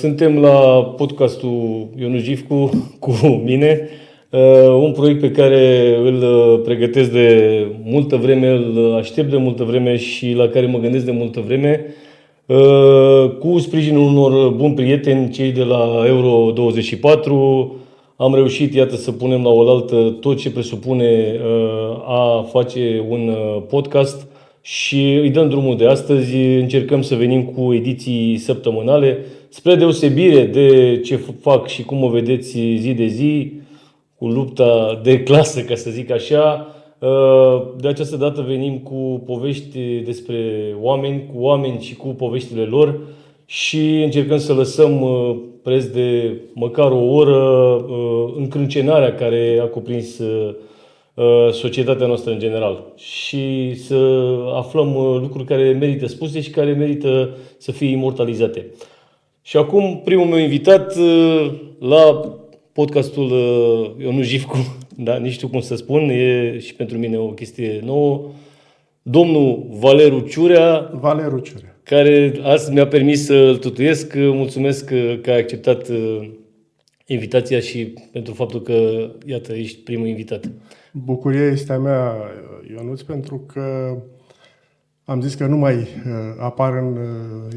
Suntem la podcastul Ionu Gifcu cu mine, un proiect pe care îl pregătesc de multă vreme, îl aștept de multă vreme și la care mă gândesc de multă vreme, cu sprijinul unor buni prieteni, cei de la Euro24. Am reușit, iată, să punem la oaltă tot ce presupune a face un podcast și îi dăm drumul de astăzi. Încercăm să venim cu ediții săptămânale, spre deosebire de ce fac și cum o vedeți zi de zi, cu lupta de clasă, ca să zic așa. De această dată venim cu povești despre oameni, cu oameni și cu poveștile lor și încercăm să lăsăm preț de măcar o oră încrâncenarea care a cuprins societatea noastră în general și să aflăm lucruri care merită spuse și care merită să fie imortalizate. Și acum primul meu invitat la podcastul Ionu Gifcu, da, nici știu cum să spun, e și pentru mine o chestie nouă, domnul Valeru Ciurea, care azi mi-a permis să-l tutuiesc. Mulțumesc că ai acceptat invitația și pentru faptul că, iată, ești primul invitat. Bucuria este a mea, Ionuț, pentru că am zis că nu mai apar în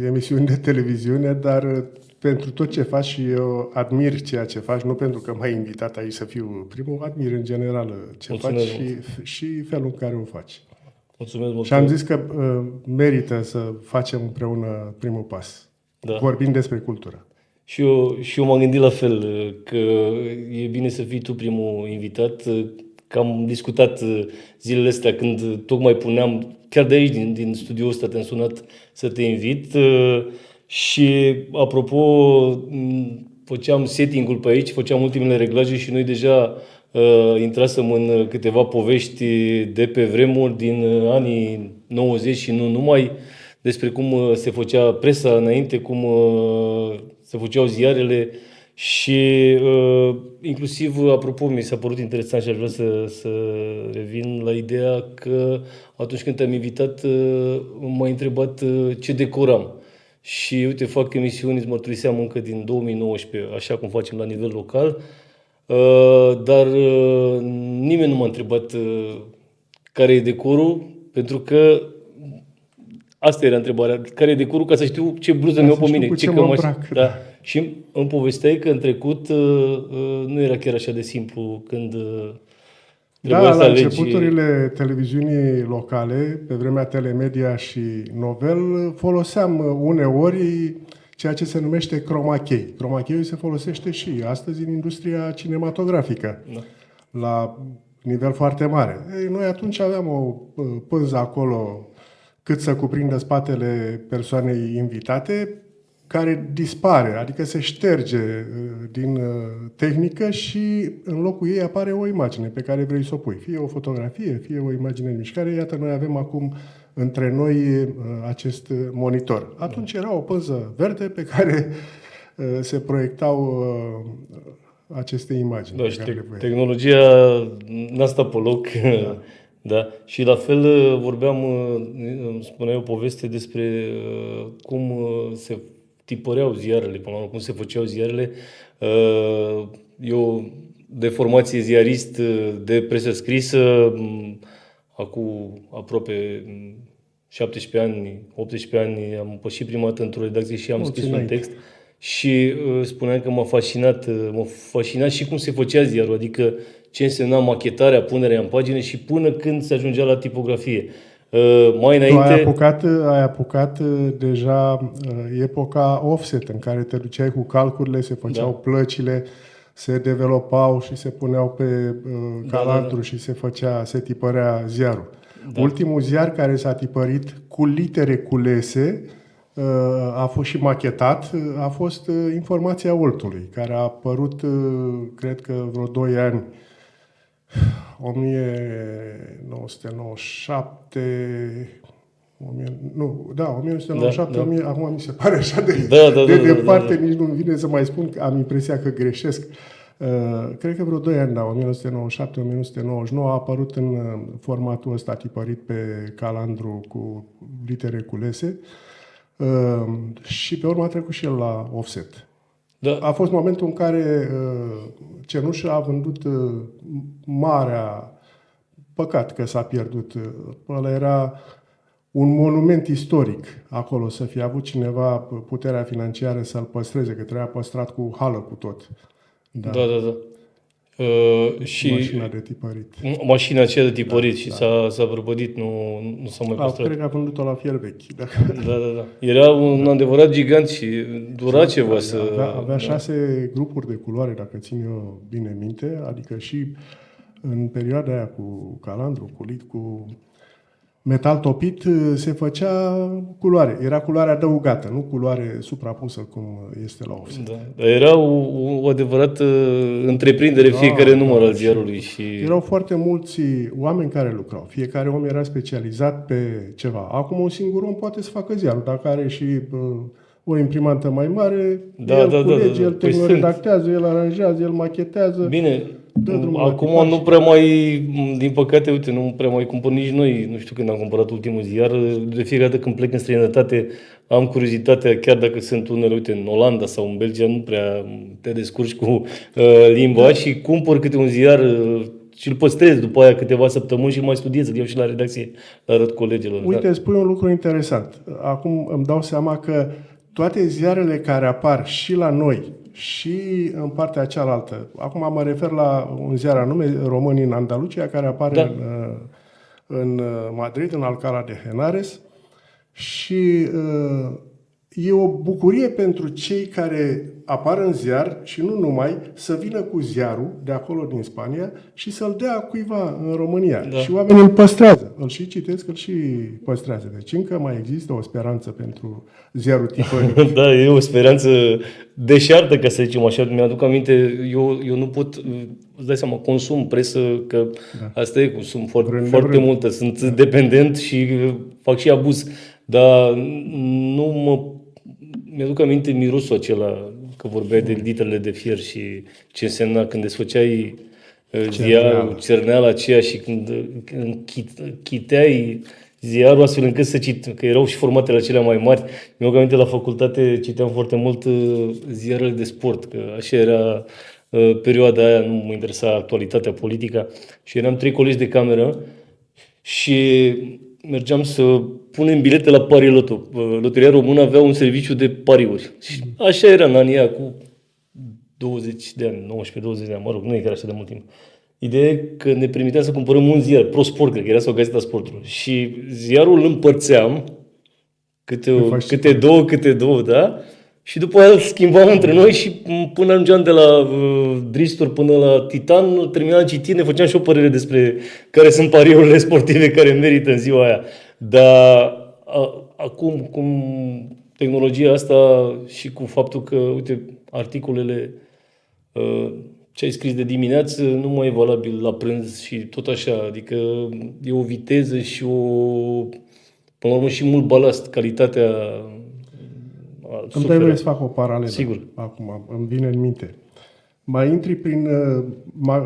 emisiuni de televiziune, dar pentru tot ce faci și eu admir ceea ce faci, nu pentru că m-ai invitat aici să fiu primul, admir în general ce faci și felul în care o faci. Mulțumesc mult. Și am zis că merită să facem împreună primul pas, vorbind despre cultură. Și eu m-am gândit la fel, că e bine să fii tu primul invitat, că am discutat zilele astea când tocmai puneam, chiar de aici, din studioul ăsta te-am sunat să te invit și, apropo, făceam setting-ul pe aici, făceam ultimele reglaje și noi deja intrasem în câteva povești de pe vremuri din anii 90 și nu numai, despre cum se făcea presa înainte, cum se făceau ziarele și inclusiv, apropo, mi s-a părut interesant și aș vrea să revin la ideea că atunci când te-am invitat m-ai întrebat ce decoram. Și uite, fac emisiuni, îți mărturiseam încă din 2019, așa cum facem la nivel local, dar nimeni nu m-a întrebat care e decorul, pentru că asta era întrebarea, care e decorul, ca să știu ce bluză mi-au pe mine, ce cămașă. Da. Și îmi povesteai că în trecut nu era chiar așa de simplu când trebuia să alegi. La începuturile televiziunii locale, pe vremea Telemedia și Novel, foloseam uneori ceea ce se numește chroma key. Chroma key se folosește și astăzi în industria cinematografică, la nivel foarte mare. Noi atunci aveam o pânză acolo cât să cuprindă spatele persoanei invitate, care dispare, adică se șterge din tehnică și în locul ei apare o imagine pe care vrei să o pui. Fie o fotografie, fie o imagine în mișcare. Iată, noi avem acum între noi acest monitor. Atunci era o pânză verde pe care se proiectau aceste imagini. Da, și tehnologia n-a stat pe loc. Da. Da. Și la fel vorbeam, spuneai o poveste despre cum se tipăreau ziarele, până la urmă, cum se făceau ziarele. Eu, de formație ziarist de presă scrisă, acum aproape 17 ani, 18 ani, am pășit prima dată într-o redacție și am scris un text. Și spuneam că m-a fascinat și cum se făcea ziarul, adică ce însemna machetarea, punerea în pagină și până când se ajungea la tipografie. Mai înainte... Tu ai apucat deja epoca offset, în care te duceai cu calcurile, se făceau plăcile, se developau și se puneau pe calantru și se tipărea ziarul. Da. Ultimul ziar care s-a tipărit cu litere culese, a fost și machetat, a fost Informația Oltului, care a apărut, cred că vreo 2 ani, 1997, 1997, acum mi se pare așa de departe, nici nu-mi vine să mai spun, că am impresia că greșesc. Cred că vreo 2 ani, 1997-1999, a apărut în formatul ăsta tipărit pe calandru cu litere culese. Și pe urmă a trecut și el la offset. Da. A fost momentul în care Cenușă a vândut marea... Păcat că s-a pierdut. Ăla era un monument istoric acolo, să fie avut cineva puterea financiară să-l păstreze, că trebuia păstrat cu hală cu tot. Da. Și mașina de tipărit. Mașina aceea de tipărit și s-a prăpădit, nu s-a mai păstrat. Cred că a vândut-o la fier vechi. Da. Era un adevărat gigant și dura ceva să... Avea 6 grupuri de culoare, dacă țin eu bine minte, adică și în perioada aia cu calandru, cu lit, cu metal topit, se făcea culoare. Era culoare adăugată, nu culoare suprapusă cum este la offset. Da. Era o adevărată întreprindere fiecare număr al ziarului. Și... Erau foarte mulți oameni care lucrau. Fiecare om era specializat pe ceva. Acum un singur om poate să facă ziarul. Dacă are și o imprimantă mai mare, el culege, el tehnoredactează, el aranjează, el machetează. Bine, acum nu prea mai, din păcate, uite, nu prea mai cumpăr nici noi, nu știu când am cumpărat ultimul ziar, de fiecare dată când plec în străinătate am curiozitatea, chiar dacă sunt unele, uite, în Olanda sau în Belgia, nu prea te descurci cu limba și cumpăr câte un ziar și îl păstrez după aia câteva săptămâni și îl mai studiez, îl iau și la redacție, le arăt colegilor. Uite, spui un lucru interesant. Acum îmi dau seama că toate ziarele care apar și la noi și în partea cealaltă, acum mă refer la un ziar anume, Românii în Andalucia, care apare în Madrid, în Alcalá de Henares, și e o bucurie pentru cei care apar în ziar și nu numai, să vină cu ziarul de acolo din Spania și să-l dea cuiva în România. Da. Și oamenii îl păstrează. Îl și citesc, îl și păstrează. Deci încă mai există o speranță pentru ziarul tipărit. Da, e o speranță deșartă, ca să zicem așa. Mi-aduc aminte, eu nu pot, îți dai seama, consum presă, că asta e, consum foarte multă. Sunt dependent și fac și abuz. Dar mi-aduc aminte mirosul acela, că vorbeai de litrele de fier și ce însemna când desfăceai ziarul, cerneala aceea și când chiteai ziarul astfel încât să că erau și formatele acelea mai mari. Mi-aduc aminte la facultate citeam foarte mult ziarele de sport, că așa era perioada aia, nu mă interesa actualitatea politică și eram 3 colegi de cameră și mergeam să punem bilete la Pari Loto. Loteria Română avea un serviciu de pariuri. Și așa era în anii aia, cu 20 de ani, 19-20 de ani, mă rog, nu e chiar așa de mult timp. Ideea e că ne permitea să cumpărăm un ziar, Pro Sport, cred că era, sau Gazeta Sportului. Și ziarul îl împărțeam, câte două, da? Și după aia îl schimbam între noi și până ajungeam de la Dristor până la Titan, terminam citit, ne făceam și o părere despre care sunt pariurile sportive care merită în ziua aia. Dar acum, cum tehnologia asta și cu faptul că, uite, articolele ce ai scris de dimineață nu mai e valabil la prânz și tot așa, adică e o viteză și până la urmă și mult balast, calitatea. Îmi dai voie să fac o paralelă. Sigur. Acum îmi vine în minte. Mai intri prin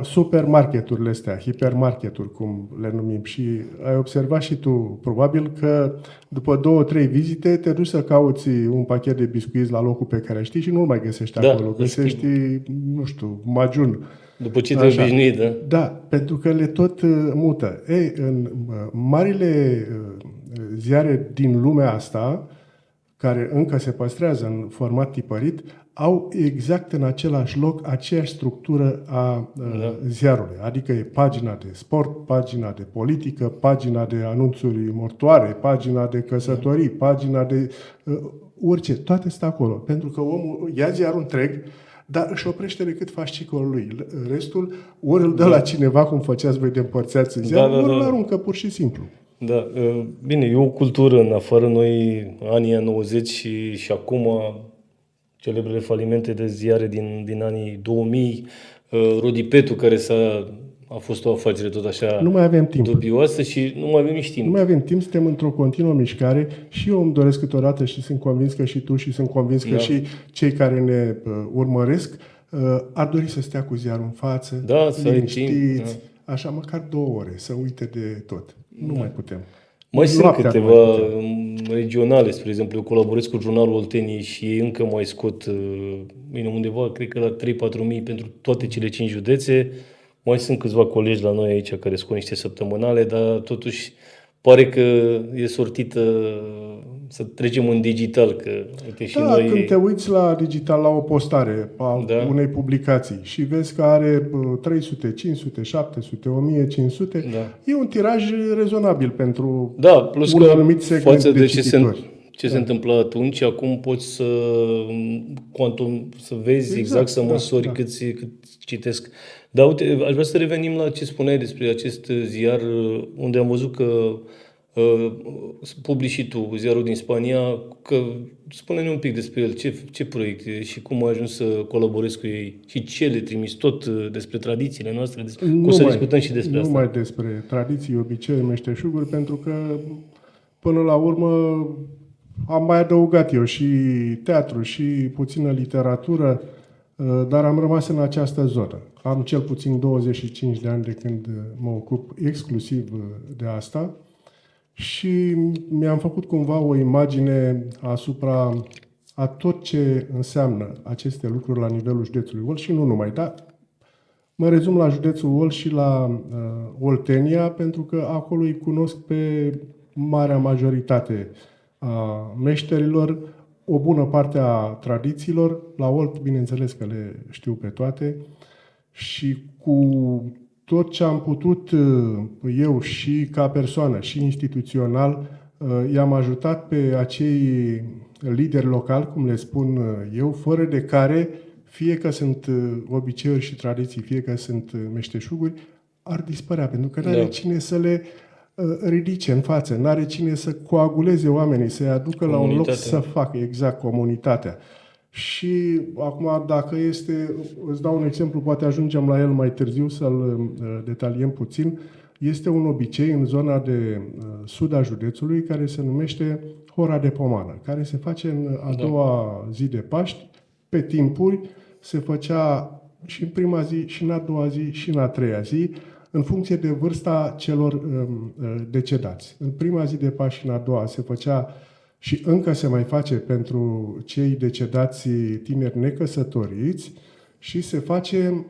supermarketurile astea, hipermarketuri, cum le numim, și ai observat și tu, probabil, că după 2-3 vizite te duci să cauți un pachet de biscuiți la locul pe care știi și nu-l mai găsești acolo. Găsești, nu știu, magiun. După ce te-ai obișnuit, da? Da, pentru că le tot mută. Ei, în marile ziare din lumea asta, care încă se păstrează în format tipărit, au exact în același loc aceeași structură a ziarului. Adică e pagina de sport, pagina de politică, pagina de anunțuri mortoare, pagina de căsătorii, pagina de orice. Toate sunt acolo. Pentru că omul ia ziarul întreg, dar își oprește decât fascicolul lui. Restul ori îl dă la cineva, cum făceați voi de împărțeați în ziar, ori îl aruncă pur și simplu. Da, bine, e o cultură în afară. Noi, anii 90 și acum, celebrele falimente de ziare din anii 2000, Rodipetu, care a fost o afacere tot așa nu mai avem timp. dubioasă și nu mai avem nici timp. Nu mai avem timp, suntem într-o continuă mișcare și eu îmi doresc câteodată și sunt convins că și tu și sunt convins că și cei care ne urmăresc ar dori să stea cu ziarul în față, liniștiți, așa, măcar 2 ore, să uite de tot. Nu mai putem. Mai sunt noaptea nu mai câteva puteam. regionale, spre exemplu, eu colaborez cu Jurnalul Olteniei și ei încă mai scot bine, undeva, cred că la 3-4 mii pentru toate cele 5 județe. Mai sunt câțiva colegi la noi aici care scot niște săptămânale, dar totuși pare că e sortită să trecem în digital, că uite și Da, când te noi... uiți la digital, la o postare a Da, unei publicații și vezi că are 300, 500, 700, 1500, da. e un tiraj rezonabil pentru Da, plus un că anumit segment față de de cititori. ce se întâmplă atunci, acum poți să vezi exact, să da, măsori da. cât citesc. Dar uite, aș vrea să revenim la ce spuneai despre acest ziar, unde am văzut că publici și tu, ziarul din Spania, că spune-ne un pic despre el, ce proiect e și cum ai ajuns să colaborezi cu ei și ce le trimis, tot despre tradițiile noastre, cum să discutăm și despre asta. Numai despre tradiții, obiceiuri, meșteșuguri, pentru că până la urmă am mai adăugat eu și teatru și puțină literatură, dar am rămas în această zonă. Am cel puțin 25 de ani de când mă ocup exclusiv de asta și mi-am făcut cumva o imagine asupra a tot ce înseamnă aceste lucruri la nivelul județului Olt și nu numai, dar mă rezum la județul Olt și la Oltenia, pentru că acolo îi cunosc pe marea majoritate a meșterilor, o bună parte a tradițiilor. La Olt, bineînțeles că le știu pe toate și cu tot ce am putut eu și ca persoană și instituțional, i-am ajutat pe acei lideri locali, cum le spun eu, fără de care, fie că sunt obiceiuri și tradiții, fie că sunt meșteșuguri, ar dispărea, pentru că nu are cine să le ridice în față, nu are cine să coaguleze oamenii, să-i aducă la un loc să facă exact comunitatea. Și acum, dacă este, îți dau un exemplu, poate ajungem la el mai târziu să-l detaliem puțin, este un obicei în zona de sud a județului care se numește Hora de Pomană, care se face în a doua zi de Paști, pe timpuri, se făcea și în prima zi, și în a doua zi, și în a treia zi, în funcție de vârsta celor decedați. În prima zi de Paști și în a doua se făcea și încă se mai face pentru cei decedați tineri necăsătoriți și se face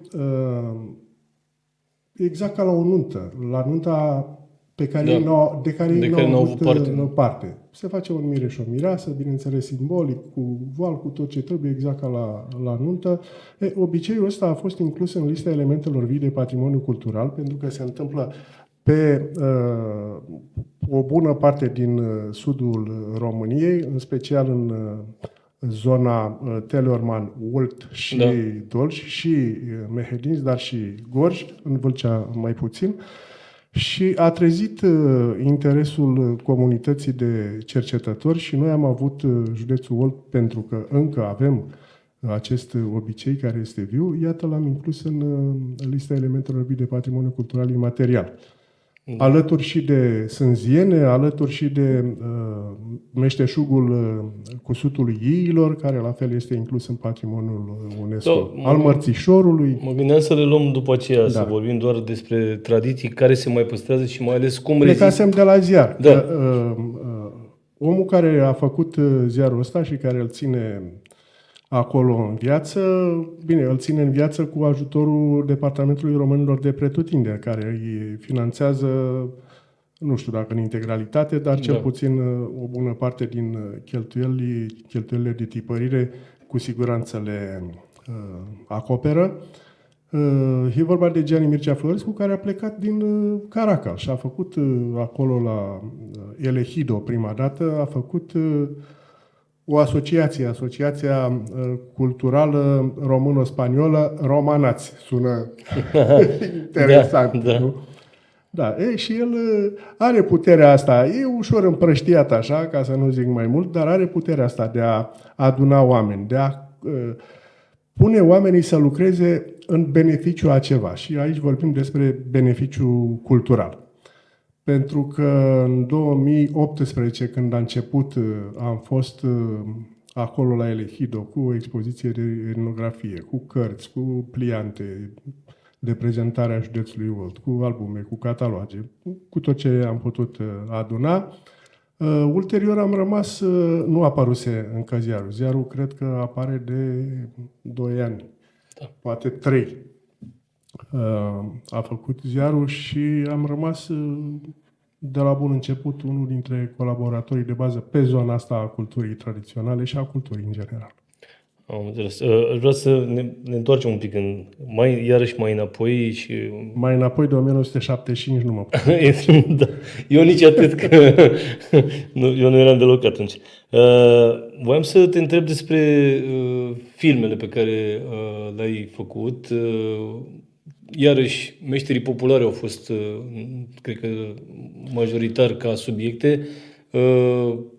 exact ca la o nuntă, la nunta pe care de care ei n-au avut parte. Se face un mire și o mireasă, bineînțeles simbolic, cu voal, cu tot ce trebuie, exact ca la nuntă. Obiceiul ăsta a fost inclus în lista elementelor vii de patrimoniu cultural, pentru că se întâmplă pe o bună parte din sudul României, în special în zona Teleorman, Olt și Dolj și Mehedinți, dar și Gorj, în Vâlcea mai puțin. Și a trezit interesul comunității de cercetători și noi am avut județul Olt, pentru că încă avem acest obicei care este viu, iată l-am inclus în lista elementelor vii de patrimoniu cultural imaterial. Alături și de sânziene, alături și de meșteșugul cusutului Iilor, care la fel este inclus în patrimoniul UNESCO, al mărțișorului. Mă gândeam să le luăm după aceea, să vorbim doar despre tradiții care se mai păstrează și mai ales cum rezistă. Plecasem de la ziar. Da. Omul care a făcut ziarul ăsta și care îl ține acolo în viață, bine, îl ține în viață cu ajutorul Departamentului Românilor de Pretutindeni, care îi finanțează, nu știu dacă în integralitate, dar cel puțin o bună parte din cheltuielile de tipărire cu siguranță le acoperă. E vorba de Gianni Mircea Florescu, care a plecat din Caracal și a făcut acolo la Elehido prima dată, a făcut o asociație, Asociația Culturală Româno-Spaniolă Romanați. Sună interesant, nu? Da, și el are puterea asta, e ușor împrăștiat așa, ca să nu zic mai mult, dar are puterea asta de a aduna oameni, de a pune oamenii să lucreze în beneficiu a ceva. Și aici vorbim despre beneficiu cultural. Pentru că în 2018, când a început, am fost acolo la Elehido cu o expoziție de etnografie, cu cărți, cu pliante, de prezentare a județului Olt, cu albume, cu cataloage, cu tot ce am putut aduna. Ulterior am rămas, nu apăruse încă ziarul. Ziarul cred că apare de 2 ani, poate 3. A făcut ziarul și am rămas de la bun început unul dintre colaboratorii de bază pe zona asta a culturii tradiționale și a culturii în general. Am înțeles. Aș vrea să ne întoarcem un pic iarăși mai înapoi și... Mai înapoi de 1975 nu mă pot. Da. Eu nici atât, că eu nu eram deloc atunci. Voiam să te întreb despre filmele pe care le-ai făcut. Iarăși, meșterii populari au fost, cred că, majoritar ca subiecte.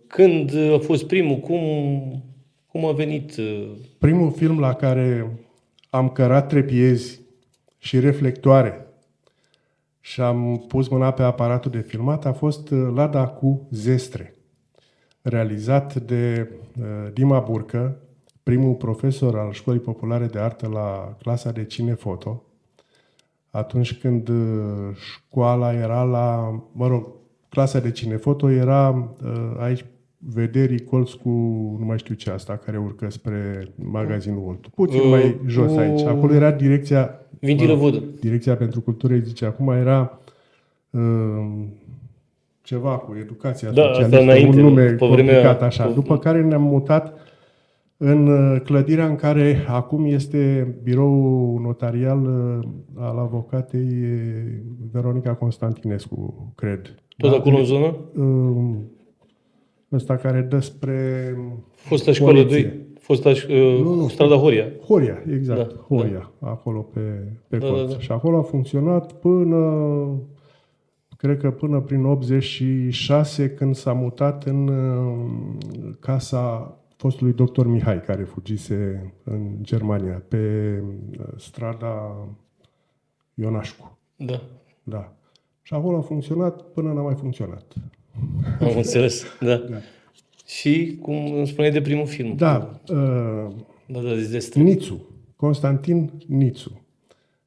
Când a fost primul? Cum a venit? Primul film la care am cărat trepiezi și reflectoare și am pus mâna pe aparatul de filmat a fost Lada cu zestre, realizat de Dima Burcă, primul profesor al Școlii Populare de Artă la clasa de cinefoto, atunci când școala era clasa de cinefoto era aici Vederii, colț cu nu mai știu ce asta, care urcă spre magazinul Olt. Puțin mai jos aici. Acolo era direcția... Vintilă Vodă. Direcția pentru cultură, zice. Acum era ceva cu educația socialistă, un nume complicat așa. După care ne-am mutat în clădirea în care acum este birou notarial al avocatei Veronica Constantinescu, cred. Tot acolo în zonă? Ăsta care dă spre fosta școală 2, strada Horia. Horia, exact, Horia, acolo pe colț. Și acolo a funcționat cred că până prin 86, când s-a mutat în casa fostului doctor Mihai, care fugise în Germania, pe strada Ionașcu. Da. Și acolo a funcționat până n-a mai funcționat. Am înțeles, da. Și cum îmi spuneai de primul film? Nițu, Constantin Nițu.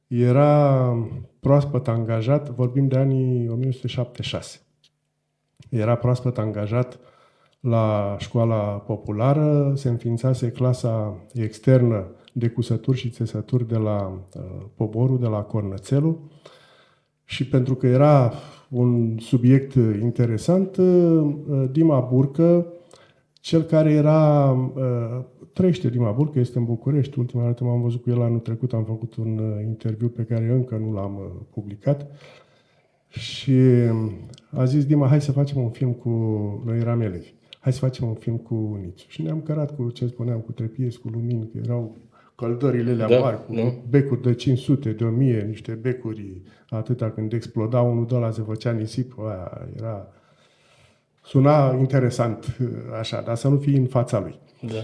Era proaspăt angajat, vorbim de anii 1976. Era proaspăt angajat la școala populară, se înființase clasa externă de cusături și țesături de la Poborul, de la Cornățelul. Și pentru că era un subiect interesant, Dima Burcă, cel care trăiește Dima Burcă, este în București. Ultima dată m-am văzut cu el anul trecut, am făcut un interviu pe care încă nu l-am publicat. Și a zis Dima, hai să facem un film cu... Noi eram elevi. Hai să facem un film cu Nițu. Și ne-am cărat cu ce spuneam, cu trepiezi, cu lumini, că erau căldările alea mari, cu becuri de 500, de 1000, niște becuri atâta, când exploda unul de ăla, se făcea nisip, era... Suna interesant, așa, dar să nu fii în fața lui. Da.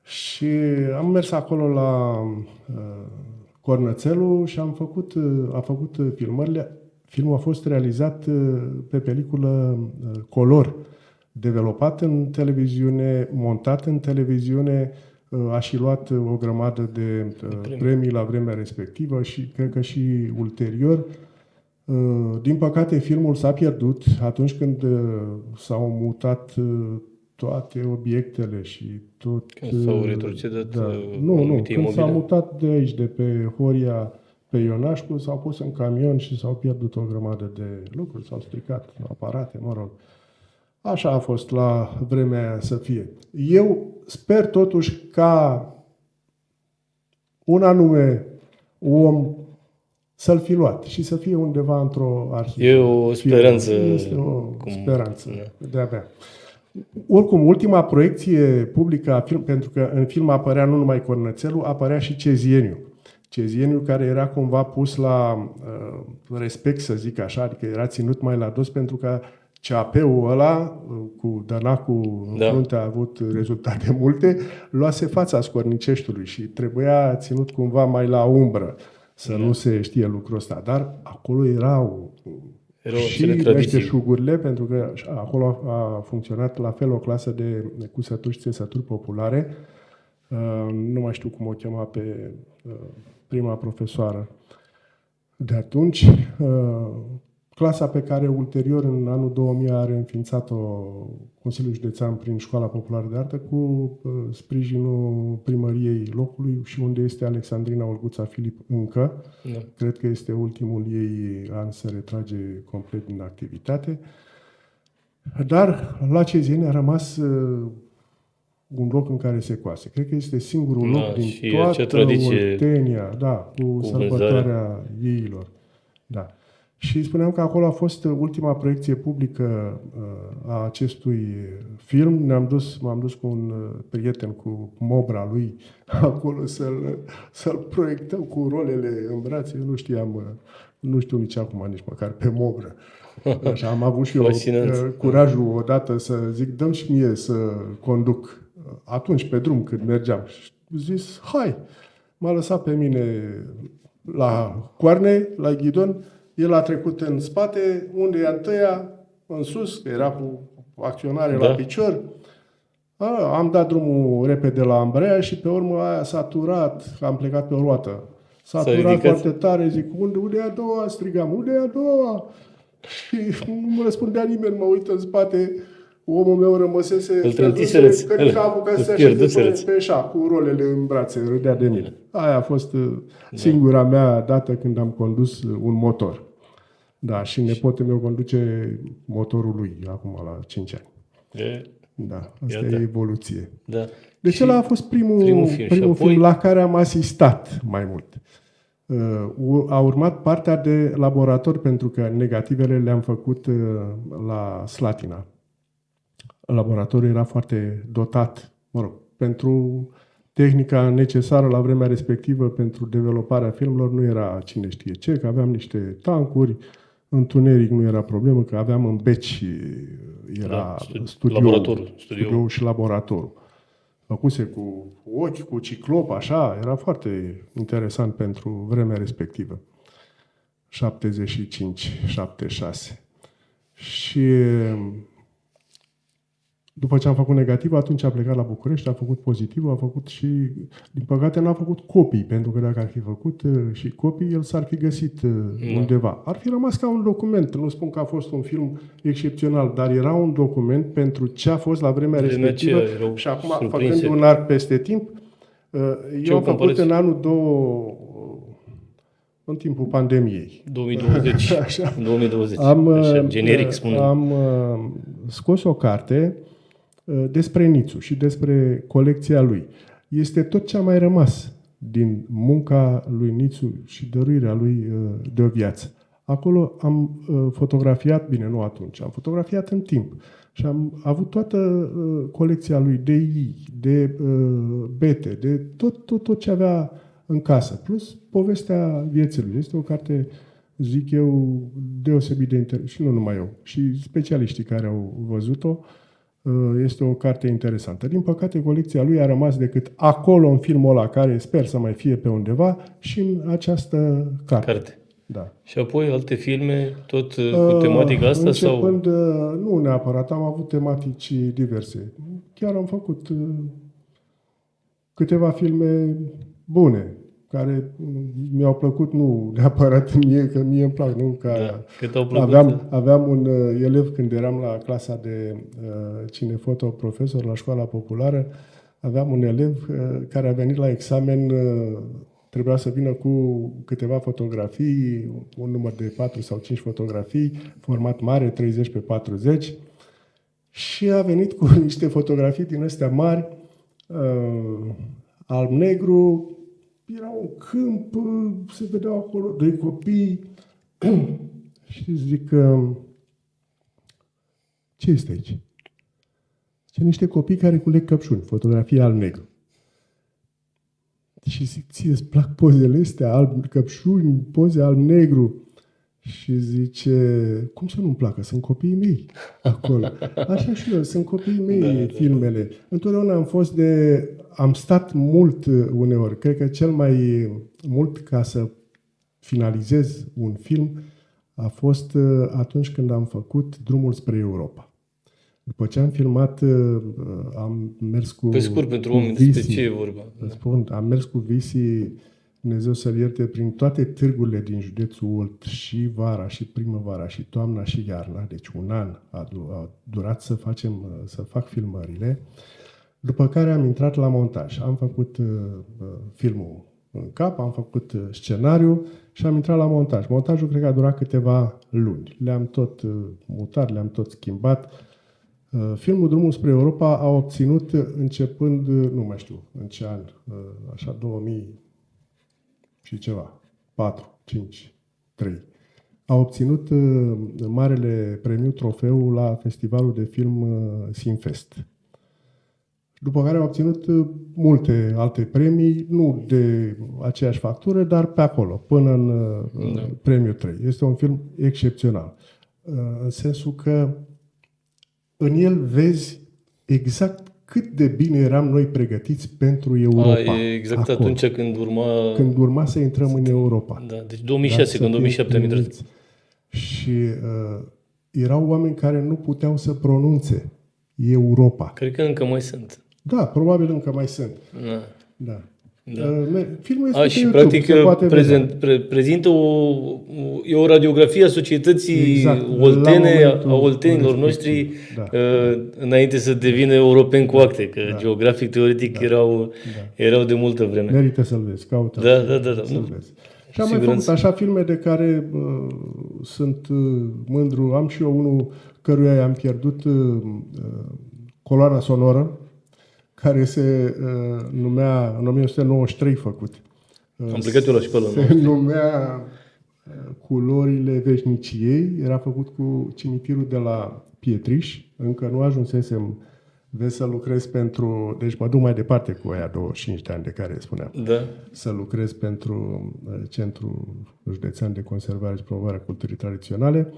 Și am mers acolo la Cornățelul și a făcut filmările. Filmul a fost realizat pe peliculă color, developat în televiziune, montat în televiziune, a și luat o grămadă de premii la vremea respectivă și cred că și ulterior. Din păcate, filmul s-a pierdut atunci când s-au mutat toate obiectele și tot... Când s-au retrocedat când s-au mutat de aici, de pe Horia, pe Ionașcu, s-au pus în camion și s-au pierdut o grămadă de lucruri, s-au stricat aparate, mă rog. Așa a fost la vremea aia să fie. Eu sper totuși ca un anume om să-l fi luat și să fie undeva într-o arhivă. E o speranță. Este o speranță, de-abia. Oricum, ultima proiecție publică a film, pentru că în film apărea nu numai Cornățelul, apărea și Cezieniu. Cezieniu care era cumva pus la respect, să zic așa, adică era ținut mai la dos pentru că CAP-ul ăla, cu Dănacul în frunte, a avut rezultate multe, luase fața Scorniceștiului și trebuia ținut cumva mai la umbră, să nu se știe lucrul ăsta. Dar acolo erau și meșteșugurile, pentru că acolo a funcționat la fel o clasă de cusături și țesături populare. Nu mai știu cum o chema pe prima profesoară. De atunci, clasa pe care ulterior, în anul 2000, a reînființat-o Consiliul Județean prin Școala Populară de Artă cu sprijinul primăriei locului și unde este Alexandrina Olguța Filip încă. Da. Cred că este ultimul ei an să retrage complet din activitate. Dar la Cezeni a rămas un loc în care se coase. Cred că este singurul loc din toată Oltenia, cu sărbătoarea vieilor. Da. Și spuneam că acolo a fost ultima proiecție publică a acestui film. M-am dus cu un prieten, cu mobra lui, acolo să-l proiectăm cu rolele în brațe. Eu nu știam, nu știu nici acum, nici măcar pe mobră. Așa, am avut și eu curajul odată să zic, dăm și mie să conduc. Atunci, pe drum, când mergeam. Și zis, hai! M-a lăsat pe mine la coarne, la ghidon. El a trecut în spate, unde e întâia, în sus, că era cu acționare la picior. Am dat drumul repede la ambreia și pe urmă aia s-a turat, am plecat pe o roată. S-a turat foarte tare, zic, unde e a doua? Strigam, unde e a doua? Și nu mă răspundea nimeni, mă uit în spate, omul meu rămăsese că nici a apucat să se pe așa, cu rolele în brațe, râdea de mine. Aia a fost singura mea dată când am condus un motor. Da, și nepotul meu conduce motorul lui, acum la 5 ani. Da, asta e evoluție. Da. Deci ăla a fost primul film la care am asistat mai mult. A urmat partea de laborator, pentru că negativele le-am făcut la Slatina. Laboratorul era foarte dotat, pentru tehnica necesară la vremea respectivă pentru dezvoltarea filmelor nu era cine știe ce, că aveam niște tancuri, întuneric nu era problemă, că aveam în Beci, era studioul și laboratorul. Făcuse cu ochi, cu ciclop, așa, era foarte interesant pentru vremea respectivă. 75-76. Și după ce am făcut negativ, atunci a plecat la București, a făcut pozitiv, a făcut și, din păcate, n-a făcut copii, pentru că dacă ar fi făcut și copii, el s-ar fi găsit undeva. Ar fi rămas ca un document. Nu spun că a fost un film excepțional, dar era un document pentru ce a fost la vremea respectivă. Și acum, făcând un arc peste timp, eu am făcut în anul în timpul pandemiei. 2020. Așa. 2020. Generic spunând. Am scos o carte despre Nițu și despre colecția lui. Este tot ce a mai rămas din munca lui Nițu și dăruirea lui de o viață. Acolo am fotografiat, bine, nu atunci, am fotografiat în timp și am avut toată colecția lui de ii, de bete, de tot ce avea în casă, plus povestea vieții lui. Este o carte, zic eu, deosebit de interesantă, și nu numai eu, și specialiștii care au văzut-o. Este o carte interesantă. Din păcate, colecția lui a rămas decât acolo, în filmul ăla, care sper să mai fie pe undeva, și în această carte. Da. Și apoi alte filme, tot cu tematica asta? Începând, nu neapărat, am avut tematici diverse. Chiar am făcut câteva filme bune, care mi-au plăcut, nu neapărat mie, că mie îmi plac, nu? Aveam un elev când eram la clasa de cinefoto profesor la școala populară, aveam un elev care a venit la examen, trebuia să vină cu câteva fotografii, un număr de 4 sau 5 fotografii, format mare, 30 pe 40, și a venit cu niște fotografii din astea mari, alb-negru. Era un câmp, se vedeau acolo doi copii și zic, ce este aici? Ce niște copii care culeg căpșuni, fotografie alb-negru. Și zic, ție îți plac pozele astea, căpșuni, poze alb-negru? Și zice, cum să nu-mi placă? Sunt copiii mei acolo. Așa și eu, sunt copiii mei, filmele. Întotdeauna am stat mult uneori. Cred că cel mai mult ca să finalizez un film a fost atunci când am făcut Drumul spre Europa. După ce am filmat, am mers cu pe scurt, pentru oameni, despre ce e vorba? Spun, am mers cu Visi Dumnezeu să-l ierte, prin toate târgurile din județul Olt, și vara, și primăvara, și toamna, și iarna, deci un an a durat să fac filmările, după care am intrat la montaj. Am făcut filmul în cap, am făcut scenariu și am intrat la montaj. Montajul cred că a durat câteva luni. Le-am tot mutat, le-am tot schimbat. Filmul Drumul spre Europa a obținut, începând, nu mai știu în ce an, așa 2000 și ceva, 4, 5, 3. A obținut marele premiu, trofeu la festivalul de film Sinfest. După care a obținut multe alte premii, nu de aceeași factură, dar pe acolo, până în premiul 3. Este un film excepțional, în sensul că în el vezi exact cât de bine eram noi pregătiți pentru Europa. Exact acolo, atunci când urma să intrăm în Europa. Da, deci 2006, când 2007 am intrat. Și erau oameni care nu puteau să pronunțe Europa. Cred că încă mai sunt. Da, probabil încă mai sunt. Da. Filmul este și pe YouTube, practic prezintă o radiografie a societății oltene, a oltenilor noștri, înainte să devină europeni cu acte, că geografic, teoretic erau de multă vreme. Merită să-l vezi, caută să-l vezi. Și am mai făcut așa filme de care sunt mândru. Am și eu unul căruia i-am pierdut coloana sonoră, care se numea, în 1993 făcut. Am plecat eu la școală. Se numea Culorile Veșniciei. Era făcut cu cimitirul de la Pietriș. Încă nu ajunsesem, vezi, să lucrez pentru... Deci mă duc mai departe cu aia 25 de ani de care spuneam. Da. Să lucrez pentru Centrul Județean de Conservare și Promovare a Culturii Tradiționale.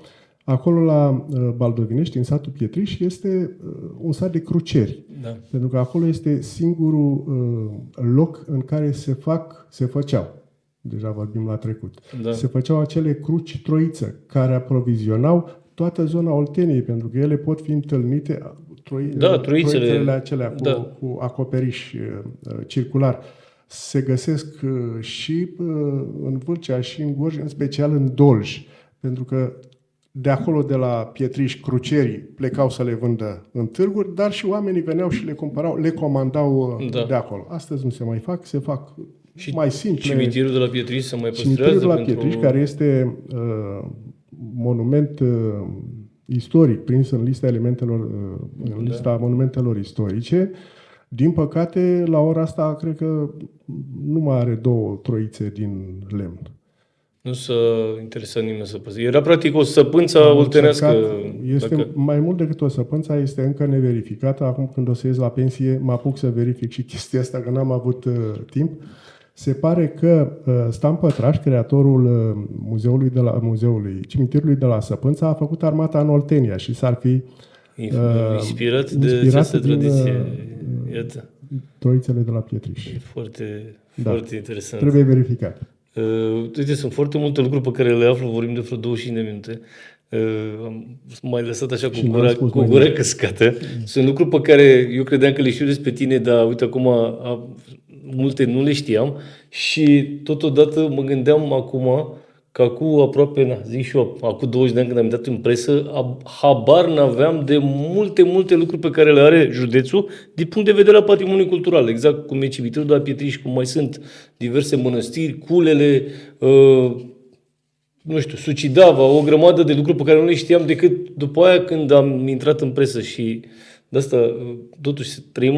Acolo, la Baldovinești, în satul Pietriș, este un sat de cruceri. Da. Pentru că acolo este singurul loc în care se făceau, deja vorbim la trecut, se făceau acele cruci troiță, care aprovizionau toată zona Olteniei, pentru că ele pot fi întâlnite, troițele acelea cu acoperiș circular. Se găsesc și în Vâlcea și în Gorj, în special în Dolj, pentru că de acolo, de la Pietriș, crucerii plecau să le vândă în târguri, dar și oamenii veneau și le cumpărau, le comandau de acolo. Astăzi nu se mai fac, se fac și mai simple. Cimitirul de la Pietriș se mai păstrează? Cimitirul de la Pietriș, care este monument istoric, prins în lista elementelor, în lista monumentelor istorice. Din păcate, la ora asta, cred că nu mai are 2 troițe din lemn. Nu s-a interesat nimeni să păstreze. Era practic o săpânță oltenească. Este mai mult decât o săpânță, este încă neverificată. Acum când o să ies la pensie, mă apuc să verific și chestia asta, că n-am avut timp. Se pare că Stan Pătraș, creatorul cimitirului de la Săpânța, a făcut armata în Oltenia și s-ar fi inspirat de această tradiție. Iată. Troițele de la Pietriș. E foarte interesant. Trebuie verificat. Uite, sunt foarte multe lucruri pe care le aflu, vorbim de vreo 25 de minute. Am mai lăsat așa cu gura căscată. Sunt lucruri pe care eu credeam că le știu despre tine, dar uite, acum multe nu le știam și totodată mă gândeam acum că acum aproape, zic și eu, acum 20 de ani când am intrat în presă, habar n-aveam de multe lucruri pe care le are județul din punct de vedere al patrimoniului cultural. Exact cum e cimitirul de la Pietriș, cum mai sunt diverse mănăstiri, culele, nu știu, Sucidava, o grămadă de lucruri pe care nu le știam decât după aia când am intrat în presă și de asta, totuși, trăim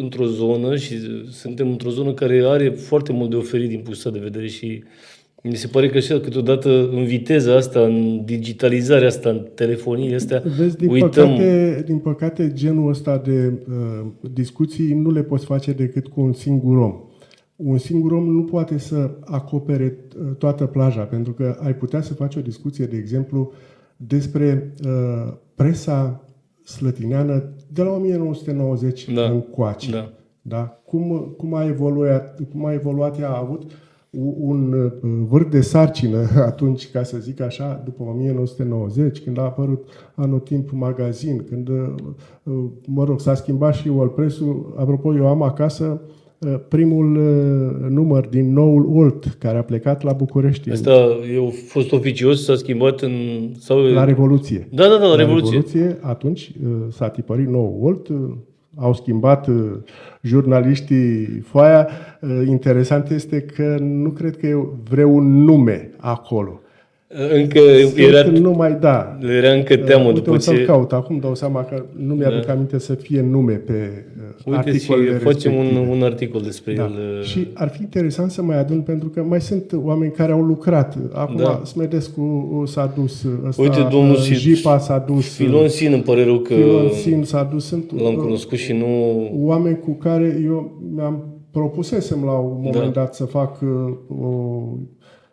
într-o zonă și suntem într-o zonă care are foarte mult de oferit din punctul de vedere și mi se pare că și câteodată în viteza asta, în digitalizarea asta, în telefonie astea, vezi, din păcate, genul ăsta de discuții nu le poți face decât cu un singur om. Un singur om nu poate să acopere toată plaja, pentru că ai putea să faci o discuție, de exemplu, despre presa slătineană de la 1990 încoace. Da? Cum a evoluat ea, a avut un vârf de sarcină atunci, ca să zic așa, după 1990, când a apărut Anotimp magazin, când, s-a schimbat și Wallpress-ul. Apropo, eu am acasă primul număr din noul Olt, care a plecat la București. Asta a fost oficios, s-a schimbat în... Sau... La Revoluție. Da, la Revoluție. Revoluție, atunci s-a tipărit nou Olt, au schimbat jurnaliștii foaia. Interesant este că nu cred că e vreun nume acolo. Încă era încă teamă uite, după o să-l ce... caut. Acum dau seama că nu mi-aduc aminte să fie nume pe articolele și facem respective. un articol despre el. Și ar fi interesant să mai adun, pentru că mai sunt oameni care au lucrat. Acum Smedescu s-a dus, uite, domnul Jipa s-a dus. Filon Sin, îmi pare rău că s-a dus. l-am cunoscut și nu... Oameni cu care eu propusesem la un moment dat să fac o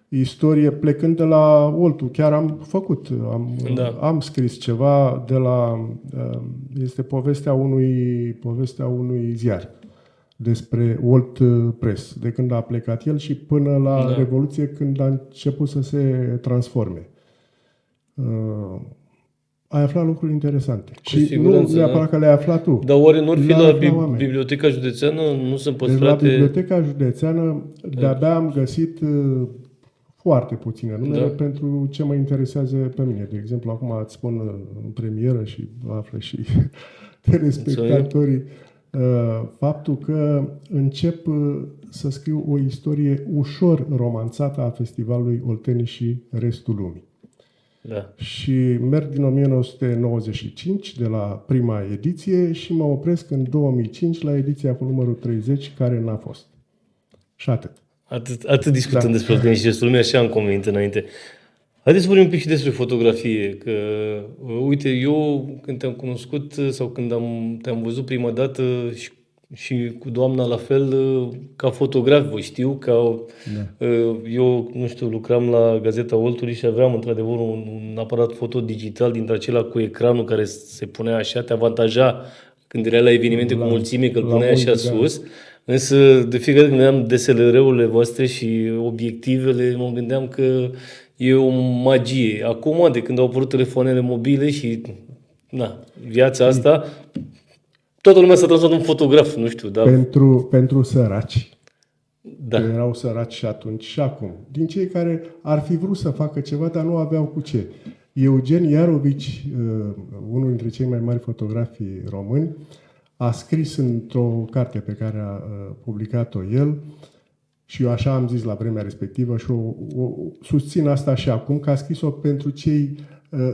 istorie plecând de la Oltu. Chiar am făcut, am scris ceva de la... Este povestea unui ziar despre Olt Press, de când a plecat el și până la Revoluție, când a început să se transforme. Ai aflat lucruri interesante. Și nu neapărat că le-ai aflat tu. Dar oare nu ar fi la Biblioteca Județeană? Nu sunt păstrate... Deci la Biblioteca Județeană de-abia am găsit foarte puține numere pentru ce mă interesează pe mine. De exemplu, acum îți spun în premieră și află și telespectatorii faptul că încep să scriu o istorie ușor romanțată a Festivalului Oltenii și restul lumii. Da. Și merg din 1995, de la prima ediție, și mă opresc în 2005 la ediția cu numărul 30, care n-a fost. Și atât. Atât discutăm despre Oltenii și restul lumii, așa am convenit înainte. Haideți să vorbim un pic și despre fotografie. Că, uite, eu când te-am cunoscut sau când te-am văzut prima dată și cu doamna la fel, ca fotograf, vă știu, eu, nu știu, lucram la Gazeta Oltului și aveam într-adevăr un aparat foto digital dintre acela cu ecranul care se punea așa, te avantaja când era la evenimente cu mulțime, că îl puneai așa sus. Însă, de fiecare dată când vedeam DSLR-urile voastre și obiectivele, mă gândeam că e o magie. Acum, de când au apărut telefoanele mobile și viața asta, toată lumea s-a transformat în fotograf, nu știu. Dar... Pentru săraci. Da. Erau săraci și atunci și acum. Din cei care ar fi vrut să facă ceva, dar nu aveau cu ce. Eugen Iarovici, unul dintre cei mai mari fotografi români, a scris într-o carte pe care a publicat-o el, și eu așa am zis la vremea respectivă și o susțin asta și acum, că a scris-o pentru cei,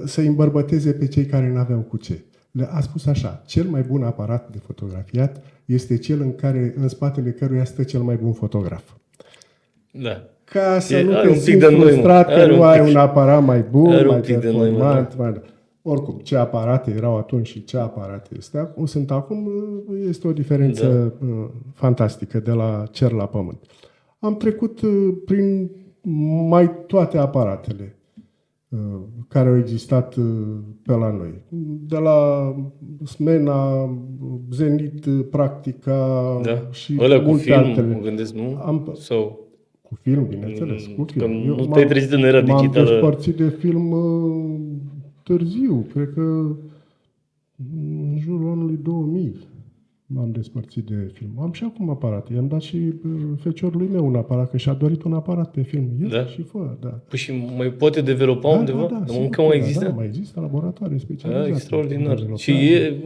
să-i îmbărbăteze pe cei care n-aveau cu ce. A spus așa: cel mai bun aparat de fotografiat este cel în spatele căruia stă cel mai bun fotograf. Da. Ca să nu te simți frustrat că nu ai un aparat mai bun, mai performant. Oricum, ce aparate erau atunci și ce aparate sunt acum, este o diferență fantastică de la cer la pământ. Am trecut prin mai toate aparatele care au existat pe la noi. De la Smena, Zenit, Practica și alea multe cu film, altele. mă gândesc, nu? Sau... Cu film, bineînțeles, cu film. Nu te-ai trezit în era digitală. M-am despărțit de film târziu, cred că în jurul anului 2000 m-am despărțit de film. Am și acum aparate. I-am dat și feciorului meu un aparat, că și-a dorit un aparat pe film. Și fără, Păi și mai poate developa undeva? Încă mai există? Da, mai există laboratoare specializate. Extraordinar. Și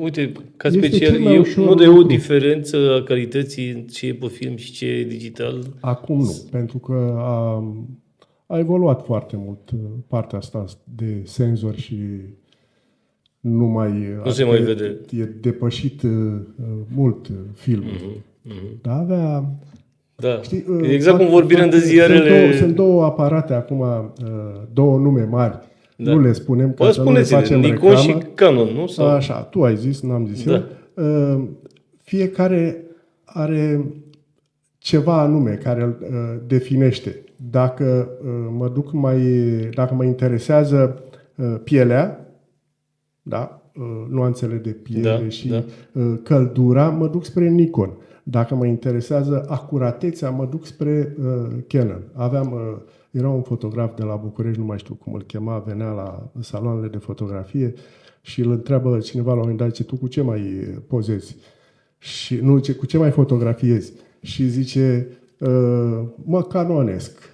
uite, ca special, nu de o diferență a calității ce e pe film și ce e digital? Acum nu, pentru că a evoluat foarte mult partea asta de senzori și nu se mai vede. E depășit mult filmul. Dar avea... Da. Știi, exact cum vorbirea de ziarele... Sunt două aparate acum, două nume mari. Da. Nu le spunem ca să nu le facem Nikon reclamă. Și Canon, nu? Sau... Așa, tu ai zis, n-am zis eu. Fiecare are ceva anume care îl definește. Dacă mă interesează pielea, nuanțele de piele și căldura, mă duc spre Nikon. Dacă mă interesează acuratețea, mă duc spre Canon. Era un fotograf de la București, nu mai știu cum îl chema, venea la saloanele de fotografie și îl întreabă cineva la un moment dat: tu cu ce mai pozezi? Și cu ce mai fotografiezi? și zice, mă canonesc.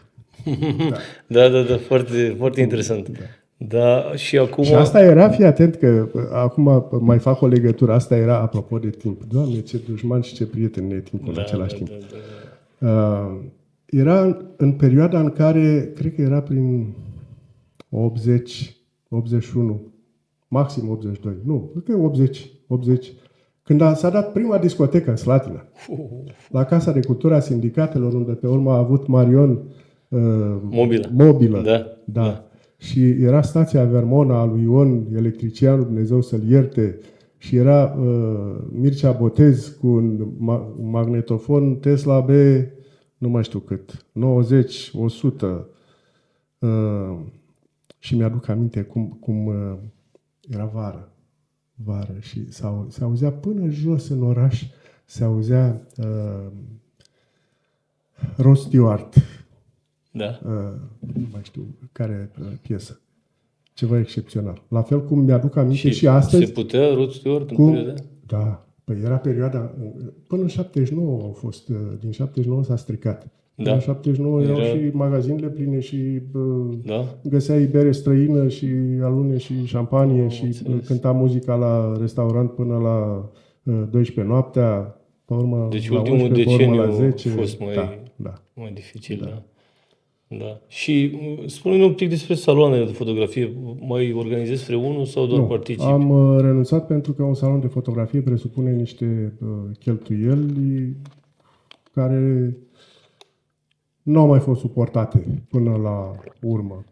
Da, foarte, foarte interesant. Da, și acum... Și asta era, fii atent că acum mai fac o legătură, asta era apropo de timp. Doamne, ce dușman și ce prieten ne e timpul în același timp. Era în perioada în care, cred că era prin 80, 81, maxim 82, nu, cred că 80, când s-a dat prima discotecă în Slatina, la Casa de Cultură a Sindicatelor, unde pe urmă a avut Marion mobilă. Da. Și era stația Vermona a lui Ion Electricianul, Dumnezeu să-l ierte, și era Mircea Botez cu un magnetofon Tesla B, nu mai știu cât, 90, 100. Și mi-aduc aminte cum era vară și se auzea până jos în oraș, se auzea Rod Stewart. Da. Nu mai știu care piesă. Ceva excepțional. La fel cum mi-aduc aminte și astăzi. Se putea Rod Stewart în perioada? Da. Păi era perioada... Până în 79 au fost... Din 79 s-a stricat. Da. În 79 erau și magazinele pline și găseai bere străină și alune și șampanie și cânta muzica la restaurant până la 12 noaptea. Pe urmă, deci la ultimul 11, deceniu la 10. a fost mai dificil. Da. Da. Și spune-ne un pic despre saloanele de fotografie. Mai organizezi vreunul sau doar participi? Am renunțat pentru că un salon de fotografie presupune niște cheltuieli care nu au mai fost suportate până la urmă.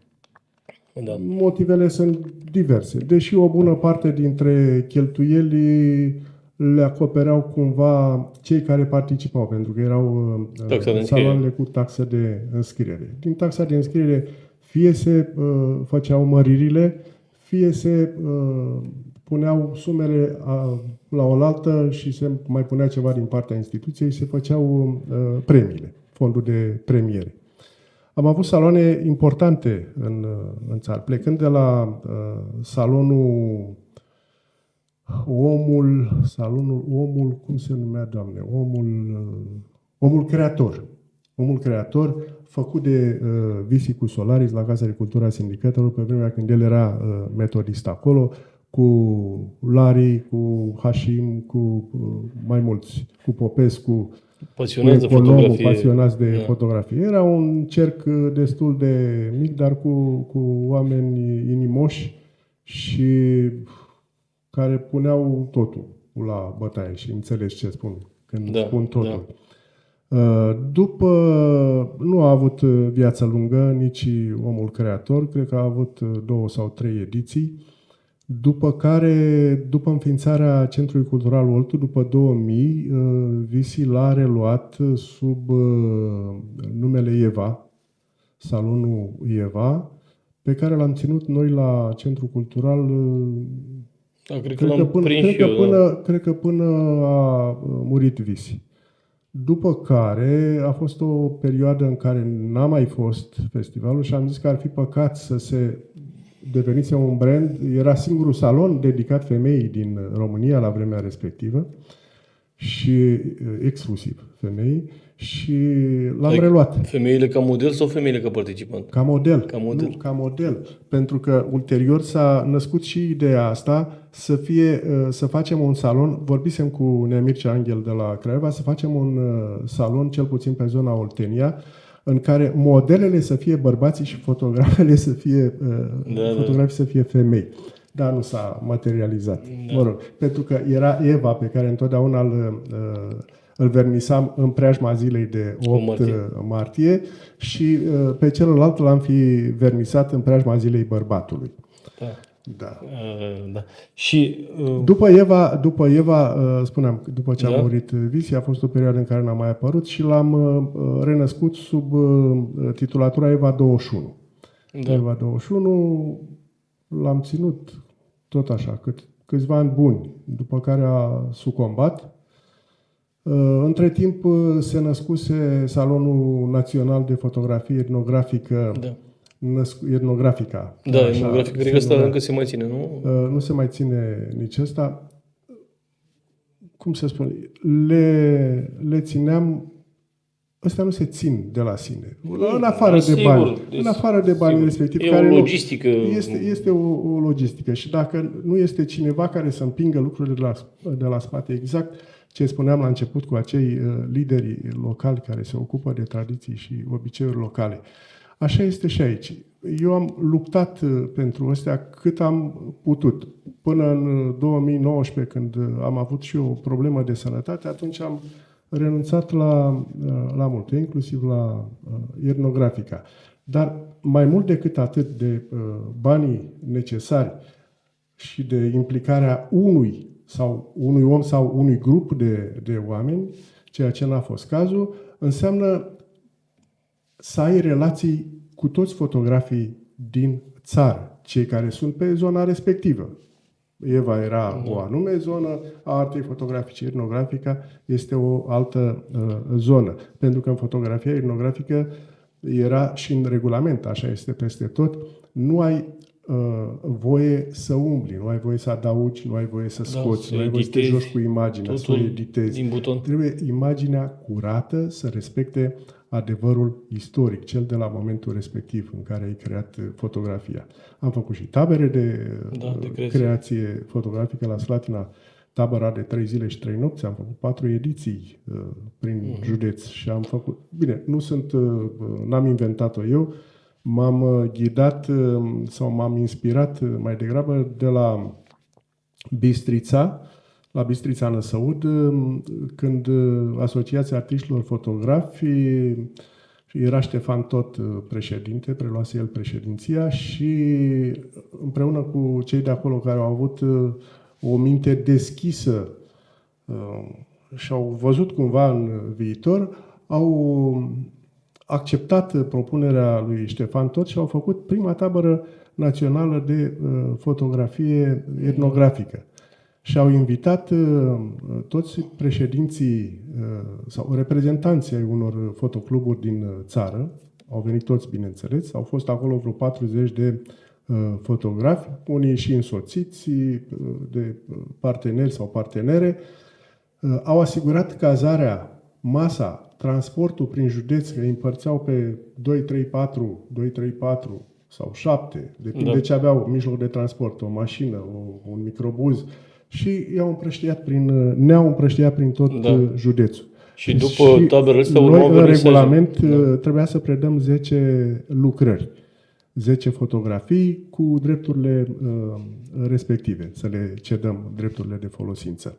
Da. Motivele sunt diverse. Deși o bună parte dintre cheltuieli le acopereau cumva cei care participau, pentru că erau saloanele cu taxă de înscriere. Din taxa de înscriere fie se făceau măririle, fie se puneau sumele la oaltă și se mai punea ceva din partea instituției, se făceau premiile, fondul de premiere. Am avut saloane importante în țară. Plecând de la salonul Omul, cum se numea, Doamne? Omul Creator. Omul Creator, făcut de Visi Solaris la Casa de Cultură a Sindicatelor, pe vremea când el era metodist acolo, cu Lari, cu Hashim, cu mai mulți, cu Popescu, pasionați de fotografie. Pasionați de fotografie. Era un cerc destul de mic, dar cu oameni inimoși și care puneau totul la bătaie și înțelegi ce spun când spun totul. După, nu a avut viață lungă nici Omul Creator, cred că a avut 2 sau 3 ediții, după care, după înființarea Centrului Cultural Oltu, după 2000, Visi l-a reluat sub numele Eva, Salonul Eva, pe care l-am ținut noi la Centrul Cultural. Cred că până a murit Visi. După care a fost o perioadă în care n-a mai fost festivalul și am zis că ar fi păcat să se devenise un brand. Era singurul salon dedicat femeii din România la vremea respectivă și exclusiv femeii și l-am reluat. Femeile ca model sau femeile ca participant? Ca model. Ca model. Pentru că ulterior s-a născut și ideea asta să facem un salon, vorbisem cu Nea Mircea Anghel de la Craiova, să facem un salon, cel puțin pe zona Oltenia, în care modelele să fie bărbații și fotografele să fie să fie femei. Dar nu s-a materializat. Mă rog, pentru că era Eva pe care întotdeauna îl vernisam în preajma zilei de 8 martie și pe celălalt l-am fi vernisat în preajma zilei bărbatului. Da. Și după Eva, spuneam, după ce a murit Visi, a fost o perioadă în care n-a mai apărut și l-am renăscut sub titulatura Eva 21. Eva 21 l-am ținut tot așa, câțiva ani buni, după care a sucombat. Între timp se născuse Salonul Național de Fotografie Etnografică. Etnografica. Etnografica. Cred că asta încă se mai ține, nu? Nu se mai ține nici ăsta. Cum se spune? Le țineam ăstea nu se țin de la sine. În afară de sigur, bani. În afară de bani respectiv. E care o logistică. Este o logistică. Și dacă nu este cineva care să împingă lucrurile de la spate, exact ce spuneam la început cu acei lideri locali care se ocupă de tradiții și obiceiuri locale. Așa este și aici. Eu am luptat pentru astea cât am putut. Până în 2019, când am avut și eu o problemă de sănătate, atunci am renunțat la multe, inclusiv la etnografica. Dar mai mult decât atât de banii necesari și de implicarea unui om sau unui grup de oameni, ceea ce n-a fost cazul, înseamnă să ai relații cu toți fotografii din țară, cei care sunt pe zona respectivă. Eva era o anume zonă, a artei fotografice, etnografica este o altă zonă. Pentru că în fotografia etnografică era și în regulament, așa este peste tot, nu ai voie să umbli, nu ai voie să adaugi, nu ai voie să scoți, nu ai voie să te joci cu imaginea, să o editezi. Din buton. Trebuie imaginea curată să respecte adevărul istoric, cel de la momentul respectiv în care ai creat fotografia. Am făcut și tabere de creație fotografică la Slatina, tabăra de 3 zile și 3 nopți, am făcut 4 ediții prin județ și am făcut... Bine, n-am inventat-o eu, m-am ghidat sau m-am inspirat mai degrabă de la Bistrița, Năsăud, când Asociația Artiștilor Fotografi era Ștefan Tot președinte, preluase el președinția și împreună cu cei de acolo care au avut o minte deschisă și au văzut cumva în viitor, au acceptat propunerea lui Ștefan Tot și au făcut prima tabără națională de fotografie etnografică. Și au invitat toți președinții sau reprezentanții ai unor fotocluburi din țară, au venit toți, bineînțeles, au fost acolo vreo 40 de fotografi, unii și însoțiți de parteneri sau partenere, au asigurat cazarea, masa, transportul prin județ, că îi împărțeau pe 2, 3, 4 sau 7, depinde de ce aveau, mijloc de transport, o mașină, un microbuz, și ne-au împrăștiat prin tot județul. Și după taberele astea noi, în regulament, trebuia să predăm 10 lucrări, 10 fotografii cu drepturile respective, să le cedăm drepturile de folosință.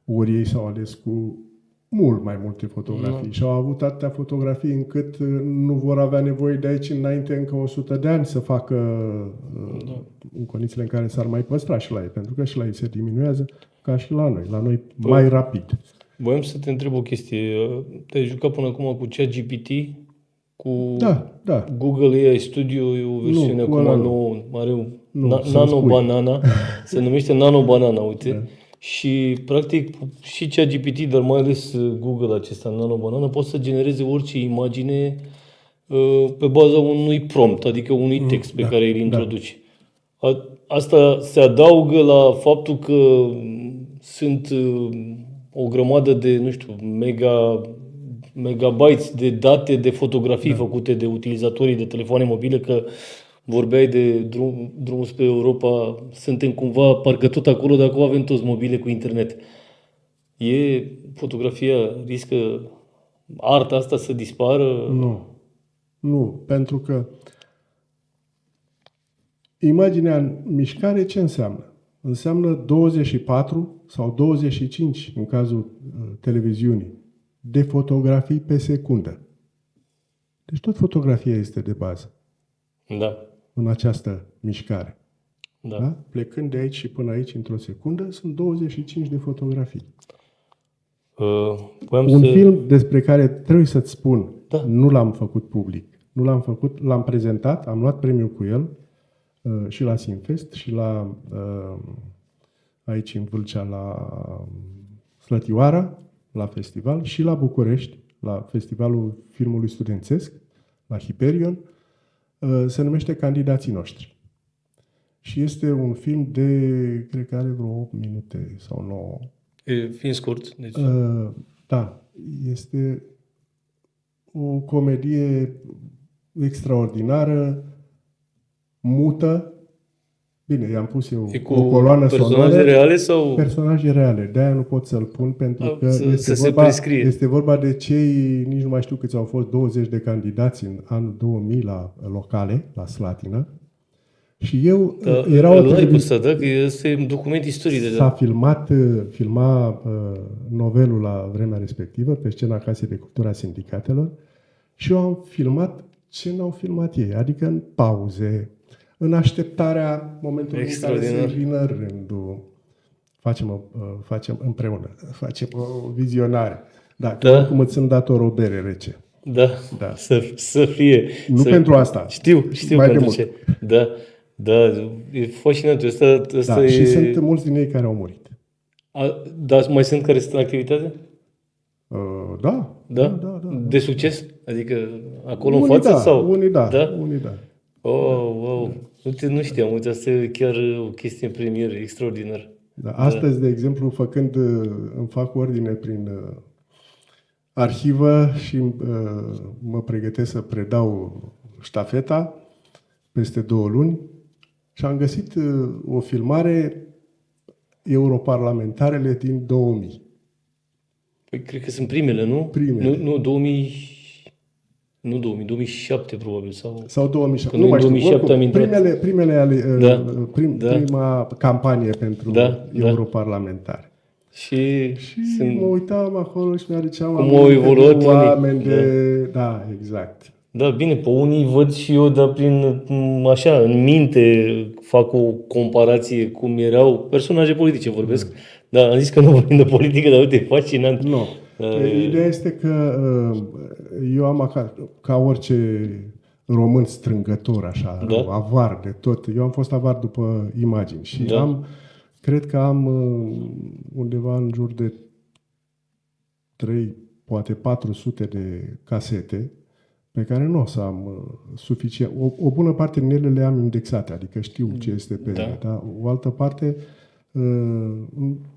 Ori ei s-au ales cu mult mai multe fotografii și au avut atâtea fotografii încât nu vor avea nevoie de aici înainte încă 100 de ani să facă în condițiile în care s-ar mai păstra și la ei, pentru că și la ei se diminuează ca și la noi mai rapid. Voiam să te întreb o chestie. Te-ai jucat până acum cu ChatGPT? Cu Google AI Studio, e o versiune acum nouă, are Nano Banana, se numește Nano Banana, uite. Da. Și, practic, și ChatGPT, dar mai ales Google acesta, Nano Banana, poate să genereze orice imagine pe baza unui prompt, adică unui text pe care îl introduci. Asta se adaugă la faptul că sunt o grămadă de, nu știu, megabytes de date de fotografii făcute de utilizatorii de telefoane mobile, că vorbeai de drumul spre Europa, suntem cumva parcă tot acolo, dar acum avem toți mobile cu internet. Fotografia riscă arta asta să dispară? Nu, pentru că imaginea în mișcare ce înseamnă? Înseamnă 24 sau 25, în cazul televiziunii, de fotografii pe secundă. Deci tot fotografia este de bază. Da. În această mișcare. Da? Plecând de aici și până aici, într-o secundă, sunt 25 de fotografii. Film despre care trebuie să-ți spun, nu l-am făcut public. Nu l-am făcut, l-am prezentat, am luat premiul cu el și la Simfest și la aici în Vâlcea la Slătioara, la festival, și la București, la Festivalul Filmului Studențesc, la Hyperion. Se numește Candidații noștri. Și este un film de, cred că are vreo 8 minute sau 9. Fiind scurt. Deci... Da, este o comedie extraordinară, mută. Bine, i-am pus eu E cu o coloană personaje sonoră. reale sau Personaje reale. De-aia nu pot să-l pun, pentru că să se prescrie? este vorba de cei, nici nu mai știu câți au fost, 20 de candidați în anul 2000 la locale, la Slatina. Și eu, era o Îl ai televiziune. pus, da? Că este un document istoric S-a deja. filma novelul la vremea respectivă, pe scena Casei de Cultură a Sindicatelor, și eu am filmat ce n-au filmat ei, adică în pauze, în așteptarea momentului în care Extraordinar. să vină rândul. Facem împreună, facem o vizionare. Da, că Da. oricum îți sunt dator o bere rece. Da, Da. să fie. Nu pentru asta. Știu Mai de pentru mult. ce. Da, e fascinant. Asta Da, e... și sunt mulți din ei care au murit. Da, mai sunt care sunt în activitate? Da. Da? De succes? Adică acolo în Unii față da, sau? unii da, Da? unii da. Oh, wow. Nu știam, uite, asta e chiar o chestie în premieră, extraordinar. Da. Astăzi, de exemplu, îmi fac ordine prin arhivă și mă pregătesc să predau ștafeta peste 2 luni și am găsit o filmare europarlamentarele din 2000. Păi cred că sunt primele, nu? Primele. Nu 2000... Nu 2000, 2007 probabil sau... Sau 2007, Că nu noi mai în știu. 2007 am Oricum, intrat. primele ale, Da, da. prima campanie pentru europarlamentare. Și Mă uitam acolo și mi-aduceam cum au evoluat unii. oameni Da, exact. Da, bine, pe unii văd și eu, dar așa, în minte fac o comparație cum erau personaje politice, vorbesc. Da, am zis că nu vorbim de politică, dar uite, e fascinant. Nu. Ideea este că eu am ca orice român strângător, așa, avar de tot. Eu am fost avar după imagini și cred că am undeva în jur de 3, poate 400 de casete pe care nu o să am suficient. O bună parte din ele le am indexate, adică știu ce este pe ele. Dar o altă parte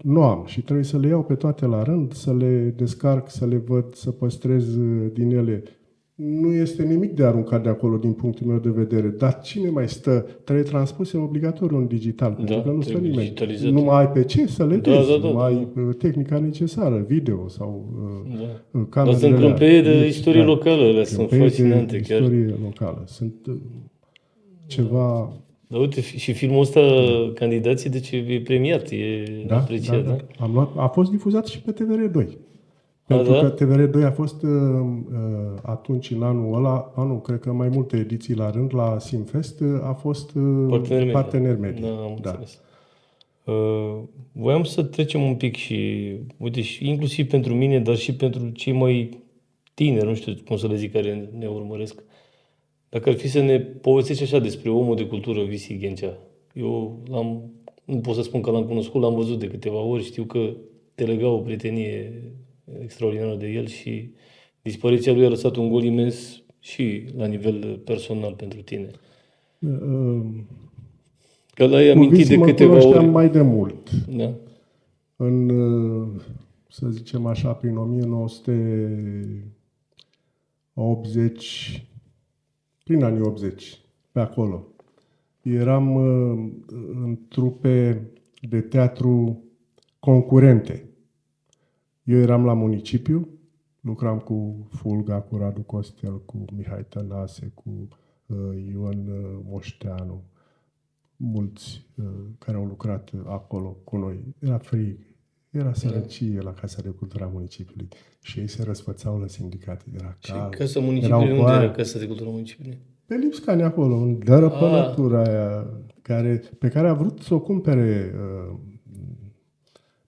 nu am și trebuie să le iau pe toate la rând, să le descarc, să le văd, să păstrez din ele. Nu este nimic de aruncat de acolo din punctul meu de vedere, dar cine mai stă? Trebuie transpuse obilatoriu în digital, pentru că nu stă nimeni. Nu mai ai pe ce să le vezi, nu mai ai tehnica necesară, video sau camerele. Dar sunt câmpee de istorie locală, alea sunt fascinante chiar. Istorie locală, sunt ceva... Dar uite, și filmul ăsta, candidații, deci e premiat, e apreciat, da? A fost difuzat și pe TVR2. Pentru că TVR2 a fost atunci, în anul ăla, cred că mai multe ediții la rând, la Simfest, a fost partener media. Da, am înțeles. Voiam să trecem un pic și, uite, și inclusiv pentru mine, dar și pentru cei mai tineri, nu știu cum să le zic, care ne urmăresc. Dacă ar fi să ne povestești așa despre omul de cultură, Visi Ghencea. Eu nu pot să spun că l-am cunoscut, l-am văzut de câteva ori, știu că te lega o prietenie extraordinară de el și dispariția lui a lăsat un gol imens și la nivel personal pentru tine. Că l-ai amintit de câteva ori. Mai de mult. Da. În, să zicem așa, prin 1980, prin anii 80, pe acolo. Eram în trupe de teatru concurente. Eu eram la municipiu, lucram cu Fulga, cu Radu Costel, cu Mihai Tănase, cu Ion Moșteanu, mulți care au lucrat acolo cu noi. Era frig, era sărăcie la Casa de Cultură a municipiului și ei se răsfățau la sindicate. Era cald. Și Casa Municipiului, unde era Casa de Cultură a municipiului? Pe Lipscani acolo, în dărăpănătura aia pe care a vrut să o cumpere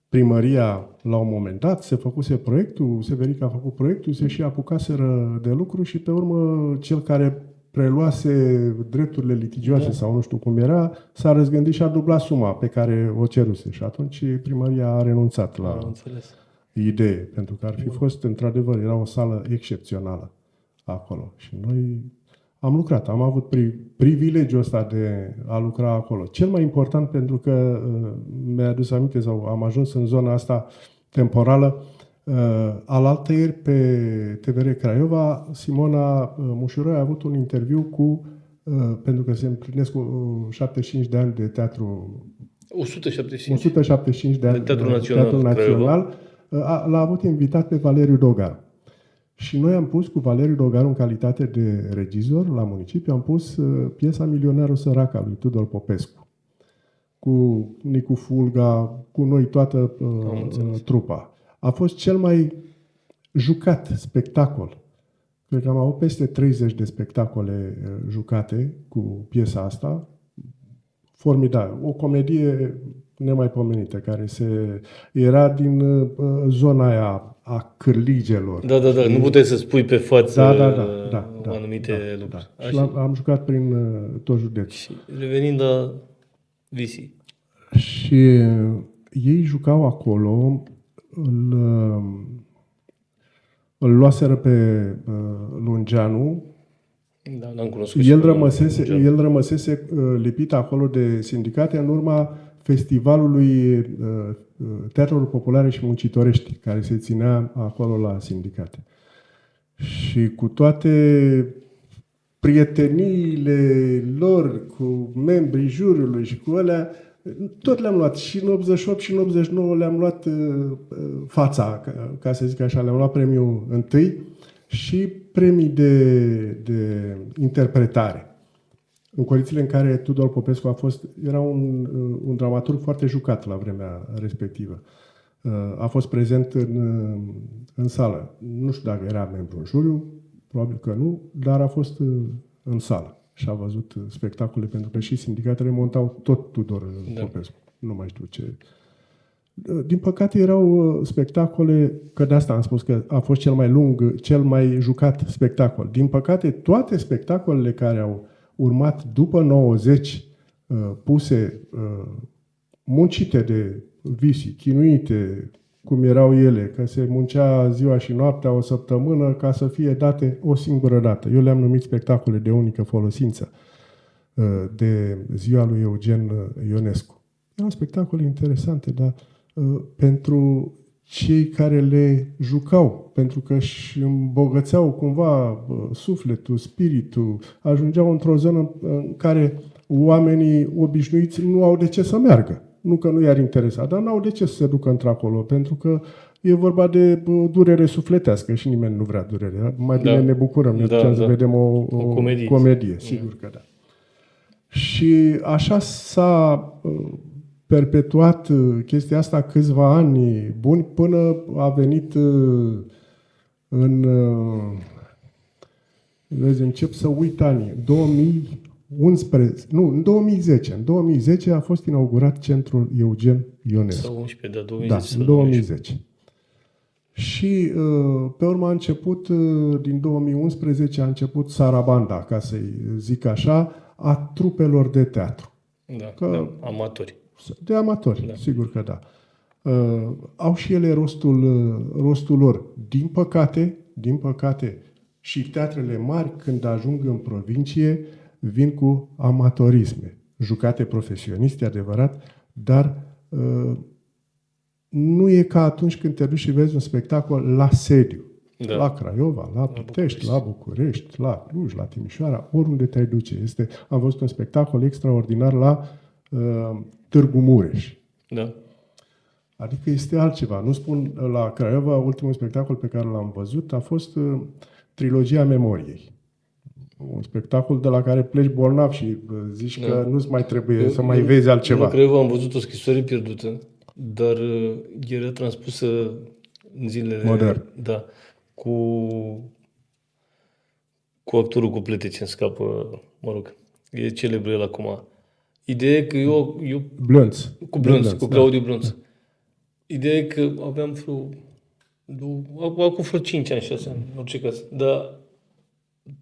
primăria la un moment dat, se făcuse proiectul, Severica a făcut proiectul, se și apucaseră de lucru și pe urmă cel care preluase drepturile litigioase sau nu știu cum era, s-a răzgândit și a dublat suma pe care o ceruse. Și atunci primăria a renunțat la idee, pentru că ar fi fost, într-adevăr, era o sală excepțională acolo. Și noi am lucrat, am avut privilegiul ăsta de a lucra acolo. Cel mai important, pentru că mi-a adus aminte sau am ajuns în zona asta temporală, Alaltăieri pe TVR Craiova, Simona Mușuroi a avut un interviu cu, pentru că se împlinesc 75 de ani de teatru, 175 de ani de Teatrul Național Național, l-a avut invitat pe Valeriu Dogaru. Și noi am pus cu Valeriu Dogaru în calitate de regizor la municipiu, am pus piesa Milionarul Sărac al lui Tudor Popescu. Cu Nicu Fulga, cu noi toată trupa. A fost cel mai jucat spectacol. Cred că am avut peste 30 de spectacole jucate cu piesa asta. Formidabil. O comedie nemaipomenită, care era din zona aia a cârligelor. Da. Nu puteai să spui pe față anumite lucruri. Da. Și am jucat prin tot județul. Și revenind la Visi. Și ei jucau acolo, îl luaseră pe Lungeanu. Da, l-am cunoscut. El rămăsese lipit acolo de sindicate în urma festivalului Teatrelor Populare și Muncitorești, care se ținea acolo la sindicate. Și cu toate prieteniile lor cu membrii juriului și cu alea, tot le-am luat. Și în 88 și în 89 le-am luat fața, ca să zic așa, le-am luat premiul întâi și premii de interpretare. În condițiile în care Tudor Popescu era un dramaturg foarte jucat la vremea respectivă. A fost prezent în sală. Nu știu dacă era membru în juriu, probabil că nu, dar a fost în sală și a văzut spectacole, pentru că și sindicatele montau tot Tudor Popescu. Nu mai știu ce. Din păcate erau spectacole, că de asta am spus că a fost cel mai lung, cel mai jucat spectacol. Din păcate, toate spectacolele care au urmat după 90, puse, muncite de Visi, chinuite, cum erau ele, că se muncea ziua și noaptea o săptămână ca să fie date o singură dată. Eu le-am numit spectacole de unică folosință, de ziua lui Eugen Ionescu. Erau spectacole interesante, dar pentru cei care le jucau, pentru că își îmbogățeau cumva sufletul, spiritul, ajungeau într-o zonă în care oamenii obișnuiți nu au de ce să meargă. Nu că nu i-ar interesa, dar nu au de ce să se ducă într-acolo, pentru că e vorba de durere sufletească și nimeni nu vrea durere. Mai bine ne bucurăm, ne ducem să vedem o comedie, sigur că da. Și așa s-a perpetuat chestia asta câțiva ani buni, până a venit încep să uit anii, 2011, nu, în 2010. În 2010 a fost inaugurat Centrul Eugen Ionescu. Sau 11, da, 2010. Da, în 2010. Și pe urmă a început, din 2011 a început sarabanda, ca să-i zic așa, a trupelor de teatru. Da, amatori. De amatori, sigur că da. Au și ele rostul lor. Din păcate, și teatrele mari, când ajung în provincie, vin cu amatorisme. Jucate profesionist, e adevărat, dar nu e ca atunci când te duci și vezi un spectacol la sediu. Da. La Craiova, la Pitești, la București, la Cluj, la Timișoara, oriunde te-ai duce. Am văzut un spectacol extraordinar la Târgu Mureș. Da. Adică este altceva. Nu spun la Craiova, ultimul spectacol pe care l-am văzut a fost Trilogia Memoriei. Un spectacol de la care pleci bolnav și zici că nu-ți mai trebuie să mai vezi altceva. La Craiova am văzut O scrisoare pierdută, dar era transpusă în zilele modern. Da, cu actorul cu plete ce-mi scapă, mă rog, e celebru el acum. Ideea e că eu Blânț. Cu Claudiu Blânț. Ideea e că aveam acum vreo 5 ani, 6 ani, în orice caz. Dar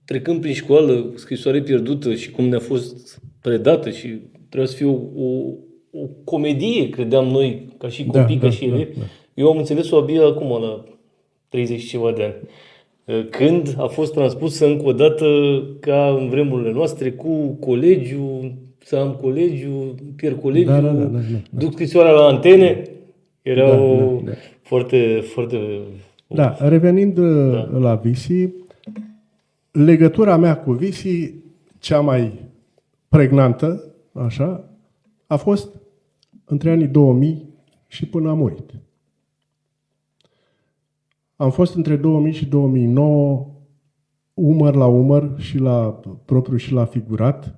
trecând prin școală, Scrisoare pierdută și cum ne-a fost predată și trebuia să fie o comedie, credeam noi, ca și copii, ca și elevi. Eu am înțeles-o abia acum, la 30 și ceva de ani. Când a fost transpusă încă o dată, ca în vremurile noastre, cu colegiu, să am colegiu, pierd colegiu, duc scrisoarea la antene. Erau foarte, foarte... Da, revenind la Visi, legătura mea cu Visi, cea mai pregnantă, așa, a fost între anii 2000 și până a murit. Am fost între 2000 și 2009 umăr la umăr și la propriu și la figurat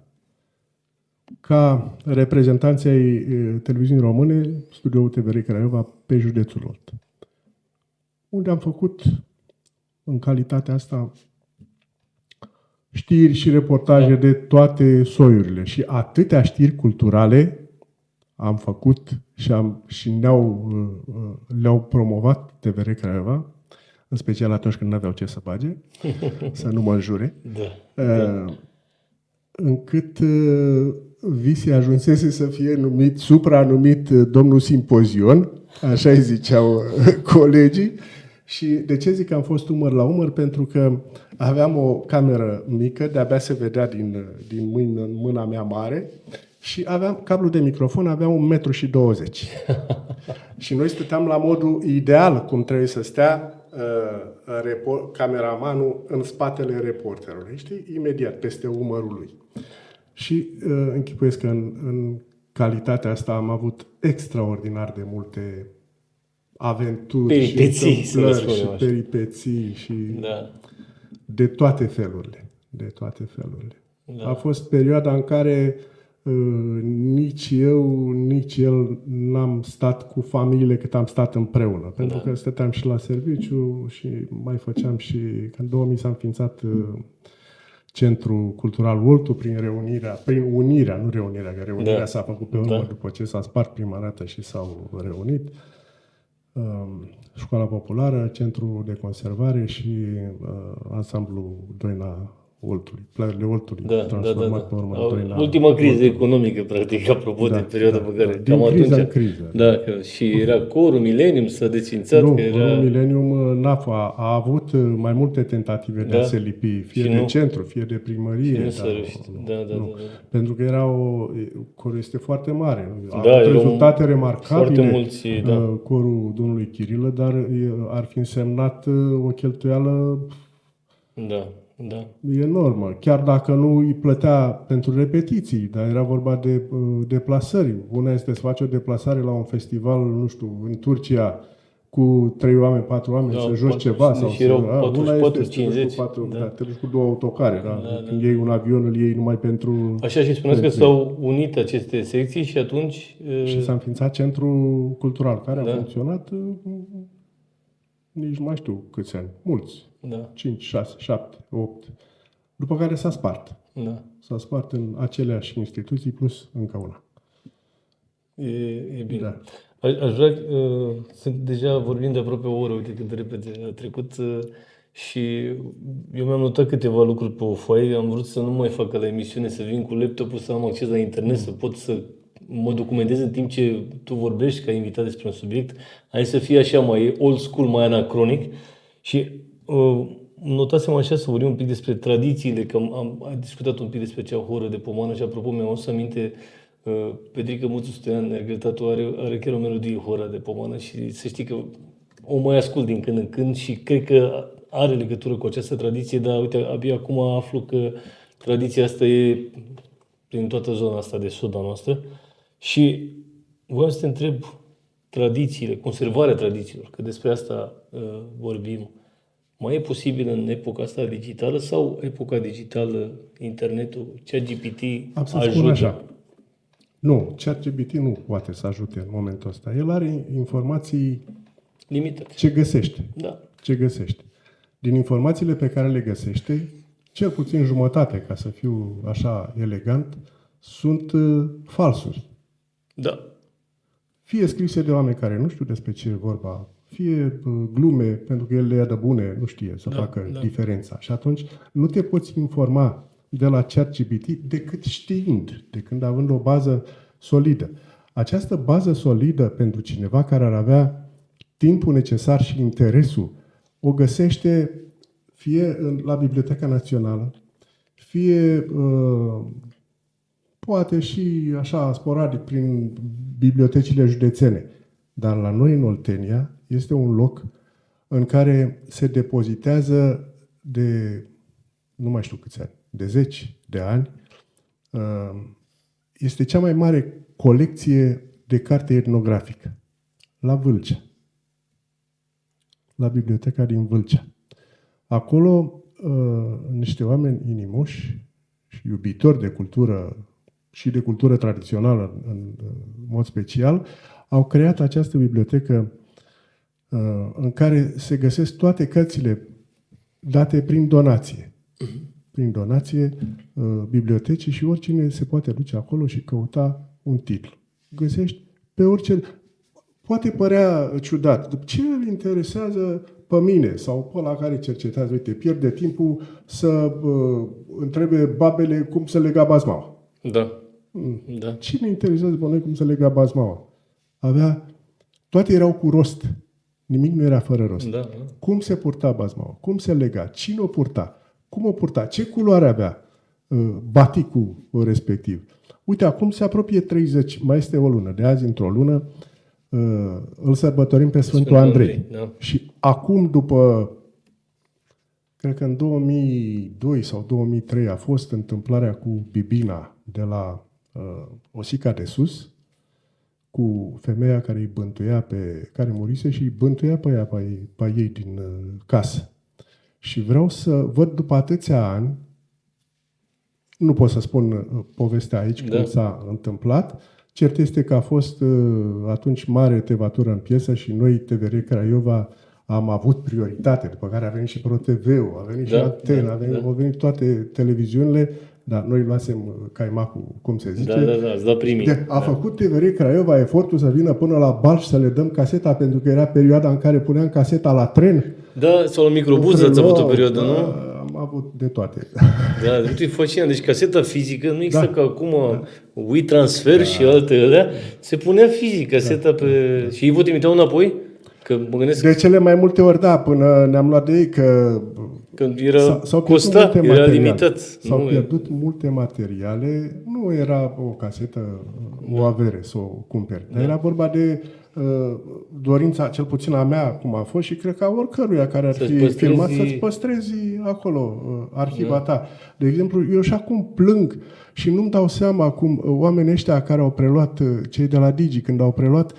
ca reprezentanții ai televiziunii române, studioul TVR Craiova, pe județul Olt, unde am făcut în calitatea asta știri și reportaje de toate soiurile și atâtea știri culturale am făcut și le-au promovat TVR Craiova, în special atunci când nu aveau ce să bage, să nu mă înjure, încât Visi ajunsese să fie supranumit domnul Simpozion, așa îi ziceau colegii. Și de ce zic că am fost umăr la umăr? Pentru că aveam o cameră mică, de-abia se vedea din mâini în mâna mea mare, și aveam cablul de microfon, avea 1,20 m. Și noi stăteam la modul ideal, cum trebuie să stea cameramanul în spatele reporterului, știi? Imediat, peste umărul lui. Și închipuiesc că în calitatea asta am avut extraordinar de multe aventuri peripeții, și întâmplări și peripeții și de toate felurile. De toate felurile. Da. A fost perioada în care nici eu, nici el n-am stat cu familiile cât am stat împreună. Pentru că stăteam și la serviciu și mai făceam și... În 2000 s-a înființat Centrul Cultural Oltu prin unirea, nu reunirea, că reunirea s-a făcut pe urmă după ce s-a spart prima dată și s-au reunit. Școala Populară, Centrul de Conservare și Ansamblul Doina Oltului, Plaiurile Oltului, transformat pe urmă Doina ultima criză economică, practic, apropo de perioada pe care... Din criză în criză. Da, și era Corul Millennium, s-a desfințat. Nu, Corul Millennium a avut mai multe tentative de a se lipi, fie de centru, fie de primărie. Pentru că corul este foarte mare. A avut rezultate remarcabile, foarte mulți, corul domnului Chirilă, dar ar fi însemnat o cheltuială enormă. Chiar dacă nu îi plătea pentru repetiții, dar era vorba de deplasări. Una este să faci o deplasare la un festival, nu știu, în Turcia, cu 3 oameni, 4 oameni, să joci ceva. Sau una este 50. Te duci cu 2 autocare. Când iei un avion, îl iei numai pentru... Așa, și spuneți că s-au unit aceste secții și atunci... Și s-a înființat Centrul Cultural, care a funcționat nici mai știu câți ani. Mulți. 5, 6, 7, 8. După care s-a spart. S-a spart în aceleași instituții plus încă una. E bine. Aș vrea, deja vorbim de aproape o oră, uite cât de repede a trecut, și eu mi-am notat câteva lucruri pe o foaie. Am vrut să nu mai fac la emisiune, să vin cu laptopul, să am acces la internet, să pot să mă documentez în timp ce tu vorbești ca invitat despre un subiect. Hai să fie așa mai old school, mai anacronic. Și notasem așa să vorbim un pic despre tradițiile, că am discutat un pic despre cea horă de pomană și apropo mi-am adus aminte, Petrică Muțu Stoian, neregretatul, are chiar o melodie, Hora de Pomană, și să știi că o mai ascult din când în când și cred că are legătură cu această tradiție, dar uite, abia acum aflu că tradiția asta e prin toată zona asta de sud a noastră și voiam să te întreb tradițiile, conservarea tradițiilor, că despre asta vorbim. Mai e posibil în epoca asta digitală sau epoca digitală, internetul, ChatGPT ajută? Așa. Nu, ChatGPT nu poate să ajute în momentul ăsta. El are informații limitate. Ce găsește. Da. Ce găsește. Din informațiile pe care le găsește, cel puțin jumătate, ca să fiu așa elegant, sunt falsuri. Da. Fie scrise de oameni care nu știu despre ce e vorba, fie glume, pentru că el le ia de bune, nu știe să facă diferența. Și atunci nu te poți informa de la ChatGPT decât știind, de când având o bază solidă. Această bază solidă pentru cineva care ar avea timpul necesar și interesul, o găsește fie la Biblioteca Națională, fie poate și așa sporadic prin bibliotecile județene. Dar la noi, în Oltenia, este un loc în care se depozitează de, nu mai știu câți ani, de 10 de ani, este cea mai mare colecție de carte etnografică la Vâlcea, la biblioteca din Vâlcea. Acolo, niște oameni inimoși și iubitori de cultură și de cultură tradițională în mod special, au creat această bibliotecă în care se găsesc toate cărțile date prin donație. Prin donație bibliotecii și oricine se poate duce acolo și căuta un titlu. Găsești pe orice... Poate părea ciudat. Ce îl interesează pe mine sau pe ăla care cercetează? Uite, pierde timpul să întrebe babele cum se lega bazmaua. Da. Da. Cine interesează pe noi cum se lega bazmaua? Toate erau cu rost. Nimic nu era fără rost. Da. Cum se purta bazmaua? Cum se lega? Cine o purta? Cum o purta? Ce culoare avea baticul respectiv? Uite, acum se apropie 30, mai este o lună. De azi, într-o lună, îl sărbătorim pe Sfântul Andrei. Da. Și acum, după, cred că în 2002 sau 2003 a fost întâmplarea cu Bibina de la Osica de Sus, cu femeia care îi bântuia care murise și îi bântuia pe ea, pe ei din casă. Și vreau să văd după atâția ani, nu pot să spun povestea aici, cum s-a întâmplat. Cert este că a fost atunci mare tevatură în piesă și noi, TVR Craiova, am avut prioritate, după care a venit și ProTV-ul, a venit și Antena, au venit toate televiziunile, dar noi luasem caimacul, cum se zice. Da, ați dat primii. A făcut TVR Craiova efortul să vină până la Balș să le dăm caseta, pentru că era perioada în care puneam caseta la tren. Da, sau la microbuz ați avut o perioadă, nu? Am avut de toate. Da, uite, e fascinant. Deci caseta fizică, nu există ca acum WeTransfer și alte alea, se punea fizic caseta pe... Și ei vă trimiteau înapoi? Că mă gândesc... De cele mai multe ori, da, până ne-am luat de ei că... Când era limitat. S-au pierdut multe materiale. Nu era o casetă, o avere să o cumperi. Dar era vorba de dorința, cel puțin a mea, cum a fost, și cred că a oricăruia care ar fi filmat, să-ți păstrezi acolo arhiva ta. De exemplu, eu și acum plâng și nu-mi dau seama cum oamenii ăștia care au preluat, cei de la Digi, când au preluat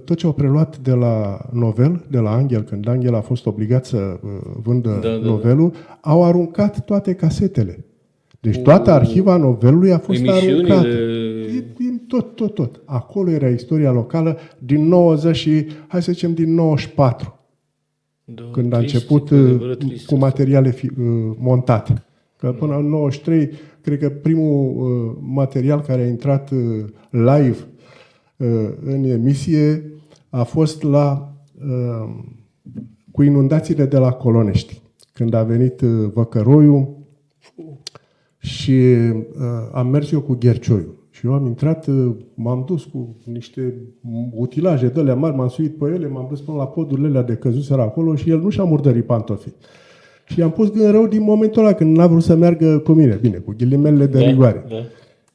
tot ce au preluat de la Novel, de la Angel, când Angel a fost obligat să vândă Novelul, au aruncat toate casetele. Deci toată arhiva Novelului a fost aruncată. Tot. Acolo era istoria locală din 90 și, hai să zicem, din 94. Când a început cu materiale montate. Că până în 93, cred că primul material care a intrat live în emisie a fost cu inundațiile de la Colonești, când a venit Văcăroiul și am mers eu cu Ghercioiu. Și eu am intrat, m-am dus cu niște utilaje de alea mari, m-am suit pe ele, m-am dus până la podurile alea de căzuseră acolo și el nu și-a murdărit pantofii. Și i-am pus gând rău din momentul ăla, când n-a vrut să meargă cu mine. Bine, cu ghilimele de rigoare.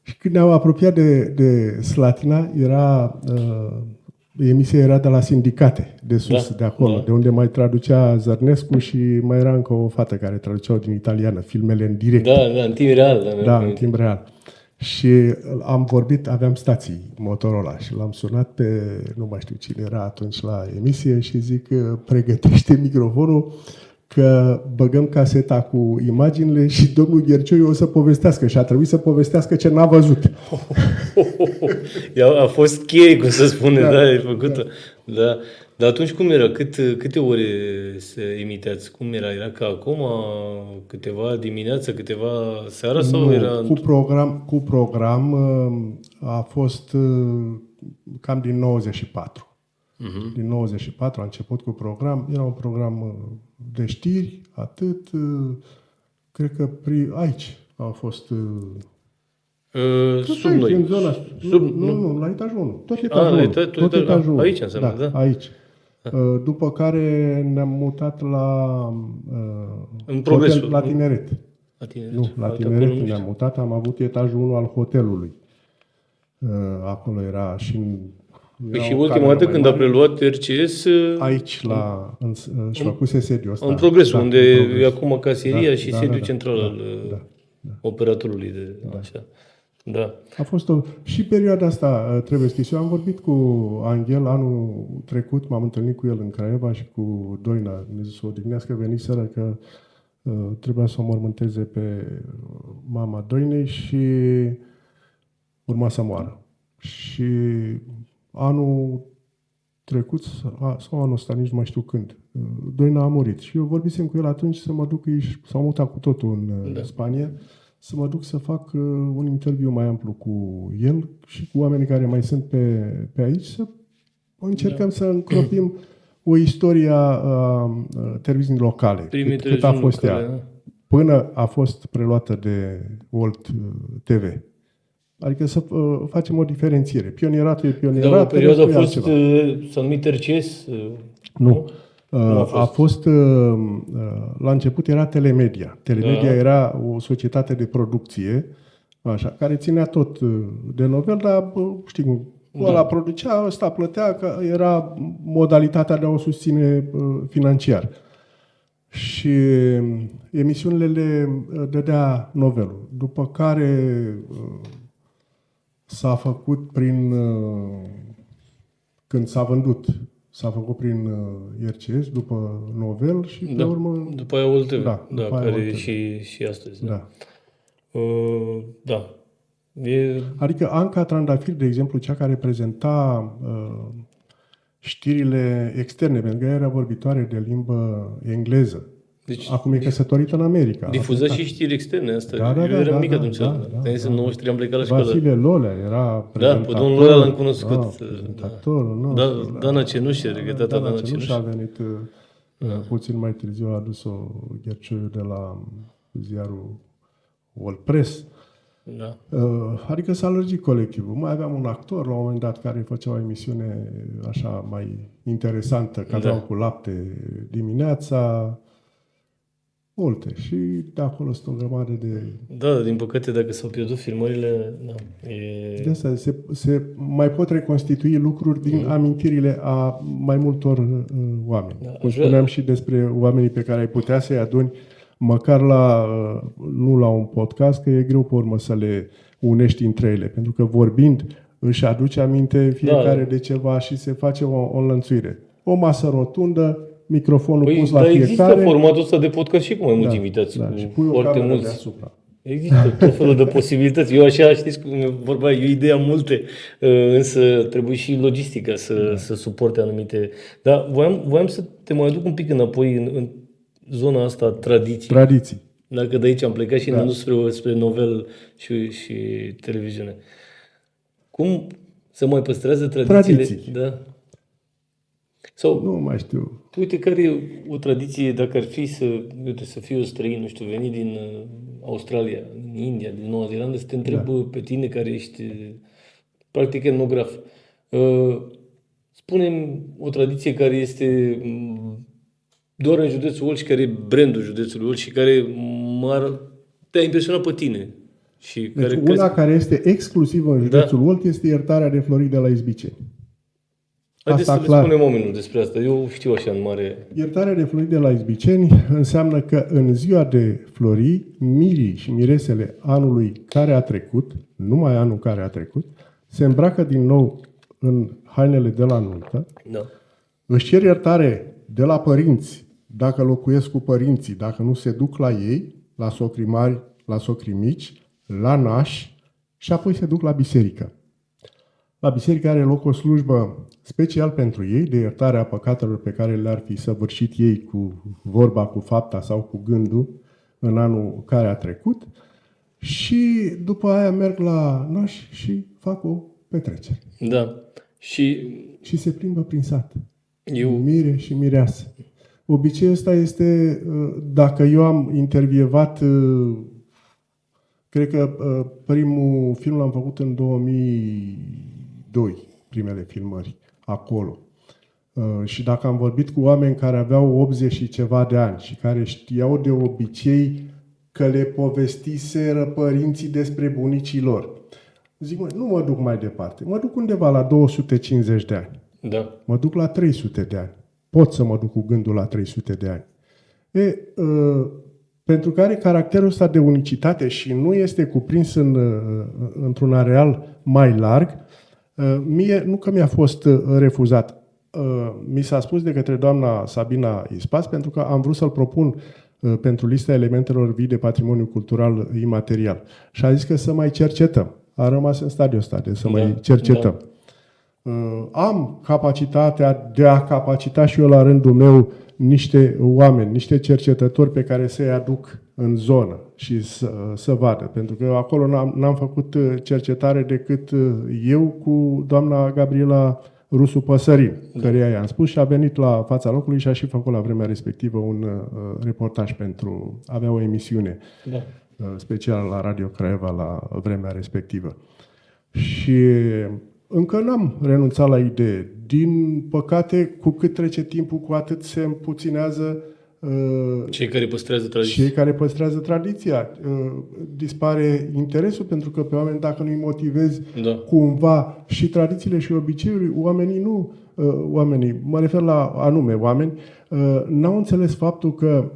Și când ne-am apropiat de Slatina, emisia era de la Sindicate, de sus, de acolo, de unde mai traducea Zărnescu și mai era încă o fată care traduceau din italiană, filmele în direct. În timp real. În timp real. Și am vorbit, aveam stații Motorola și l-am sunat pe, nu mai știu cine era atunci la emisie și zic, pregătește microfonul că băgăm caseta cu imaginile și domnul Ghercioiu o să povestească și a trebuit să povestească ce n-a văzut. A fost cheie, cum să spune, e făcută. Da. Dar atunci cum era? Câte ore se emiteați? Cum era? Era ca acum, câteva dimineața, câteva seara sau era... Cu program a fost cam din 94. Din 94 a început cu program. Era un program de știri, atât. Cred că aici a fost... sub noi. În zona, nu, la etajul 1. Tot etajul 1. Aici înseamnă, da? Aici. După care ne-am mutat în Progresul, la Tineret. La Tineret ne-am mutat. Am avut etajul 1 al hotelului. Acolo era și Păi și Era o ultima cameră dată mai când a mare. preluat RCS, Aici, își făcuse sediul ăsta. în Progres, Da, unde în Progres. e acum caseria Da, și da, sediul da, central da, al da, da. operatorului de așa. Da. A fost și perioada asta trebuie scris. Eu am vorbit cu Anghel anul trecut, m-am întâlnit cu el în Craiova și cu Doina, Dumnezeu să o odihnească, veniseră că trebuia să o mormânteze pe mama Doinei și urma să moară. Și anul trecut, sau anul ăsta, nici nu mai știu când, Doina a murit. Și eu vorbisem cu el atunci să mă duc, ei s-au mutat cu totul în Spania, să mă duc să fac un interviu mai amplu cu el și cu oamenii care mai sunt pe aici, să încercăm să încropim o istorie a televiziunii locale, cât a fost locale, ea, până a fost preluată de Olt TV. Adică să facem o diferențiere. Pionieratul e pionieratul. Da, o perioadă a fost, altceva. s-a numit RCS? Nu. A fost, la început era Telemedia. Telemedia era o societate de producție, așa, care ținea tot de novel, dar știi, ăla producea, ăsta plătea, că era modalitatea de a o susține financiar. Și emisiunile le dădea novelul. După care s-a făcut când s-a vândut, s-a făcut prin RCS, după novel și pe urmă... După aia OLTV, care OLTV. și astăzi. Da. Da. Adică Anca Trandafir, de exemplu, cea care prezenta știrile externe, pentru că ea era vorbitoare de limbă engleză. Deci, acum e căsătorită în America. Difuza și știri externe asta. Da, eu eram mic atunci. În 93 am plecat la școală. Vasile Lolea era prezentator. Da, pe domnul Lolea l-am cunoscut. Prezentatorul nostru. Dana Cenușă, regretata Dana Cenușă. A venit puțin mai târziu, a adus-o Ghercioiu de la ziarul World Press. Da. Adică s-a lărgit colectivul. Mai aveam un actor la un moment dat care făcea o emisiune așa mai interesantă, Cadrau cu lapte dimineața. Multe. Și de acolo sunt o grămadă de... Da, din păcate, dacă s-au pierdut filmările, De asta se mai pot reconstitui lucruri din amintirile a mai multor oameni. Cum spuneam și despre oamenii pe care ai putea să-i aduni, măcar nu la un podcast, că e greu pe urmă să le unești între ele. Pentru că vorbind își aduce aminte fiecare de ceva și se face o înlănțuire. O masă rotundă, microfonul pus la fiecare. Există formatul ăsta de podcast și cu mai mulți invitați, cu foarte mulți. Deasupra. Există tot felul de posibilități. Eu așa, știți cum e vorba, eu ideea multe, însă trebuie și logistica să suporte anumite... Dar voiam să te mai aduc un pic înapoi în zona asta tradiții. Dacă de aici am plecat și ne-am dus spre novel și televiziune. Cum se mai păstrează tradițiile? Da. Sau, nu mai știu. Uite, care e o tradiție, dacă ar fi să fii o străin, nu știu, venit din Australia, din India, din Noua Zeelandă, să te întreb pe tine care ești practic etnograf. Spune-mi o tradiție care este doar în județul Olt și care e brandul județului Olt și care te-a impresionat pe tine. Și deci una care este exclusivă în județul Olt este iertarea de flori de la Izbiceni. Haideți să le spunem oamenilor despre asta. Eu știu așa în mare. Iertarea de flori de la Izbiceni înseamnă că în ziua de flori, mirii și miresele anului care a trecut, numai anul care a trecut, se îmbracă din nou în hainele de la nuntă, își cer iertare de la părinți, dacă locuiesc cu părinții, dacă nu se duc la ei, la socrii mari, la socrii mici, la nași și apoi se duc la biserică. La biserică are loc o slujbă special pentru ei, de iertare a păcatelor pe care le-ar fi săvârșit ei cu vorba, cu fapta sau cu gândul în anul care a trecut și după aia merg la nași și fac o petrecere. Da. Și se plimbă prin sat. Mire și mireasă. Obiceiul ăsta este, dacă eu am intervievat, cred că primul film l-am făcut în 2002, primele filmări, acolo. Și dacă am vorbit cu oameni care aveau 80 și ceva de ani și care știau de obicei că le povestiseră părinții despre bunicii lor, zic, mă, nu mă duc mai departe. Mă duc undeva la 250 de ani. Da. Mă duc la 300 de ani. Pot să mă duc cu gândul la 300 de ani. Pentru că are caracterul ăsta de unicitate și nu este cuprins într-un areal mai larg, mie nu că mi-a fost refuzat. Mi s-a spus de către doamna Sabina Ispas, pentru că am vrut să-l propun pentru lista elementelor vii de patrimoniu cultural imaterial. Și a zis că să mai cercetăm. A rămas în stadiul ăsta de să mai cercetăm. Am capacitatea de a capacita și eu la rândul meu niște oameni, niște cercetători pe care să-i aduc în zonă și să vadă. Pentru că acolo n-am făcut cercetare decât eu cu doamna Gabriela Rusu Păsărin, căreia i-am spus și a venit la fața locului și a și făcut la vremea respectivă un reportaj pentru... avea o emisiune specială la Radio Craiova la vremea respectivă. Și încă n-am renunțat la idee. Din păcate, cu cât trece timpul, cu atât se împuținează cei care păstrează tradiția. Cei care păstrează tradiția. Dispare interesul, pentru că pe oameni, dacă nu-i motivezi cumva și tradițiile și obiceiurile, oamenii, mă refer la anume oameni, n-au înțeles faptul că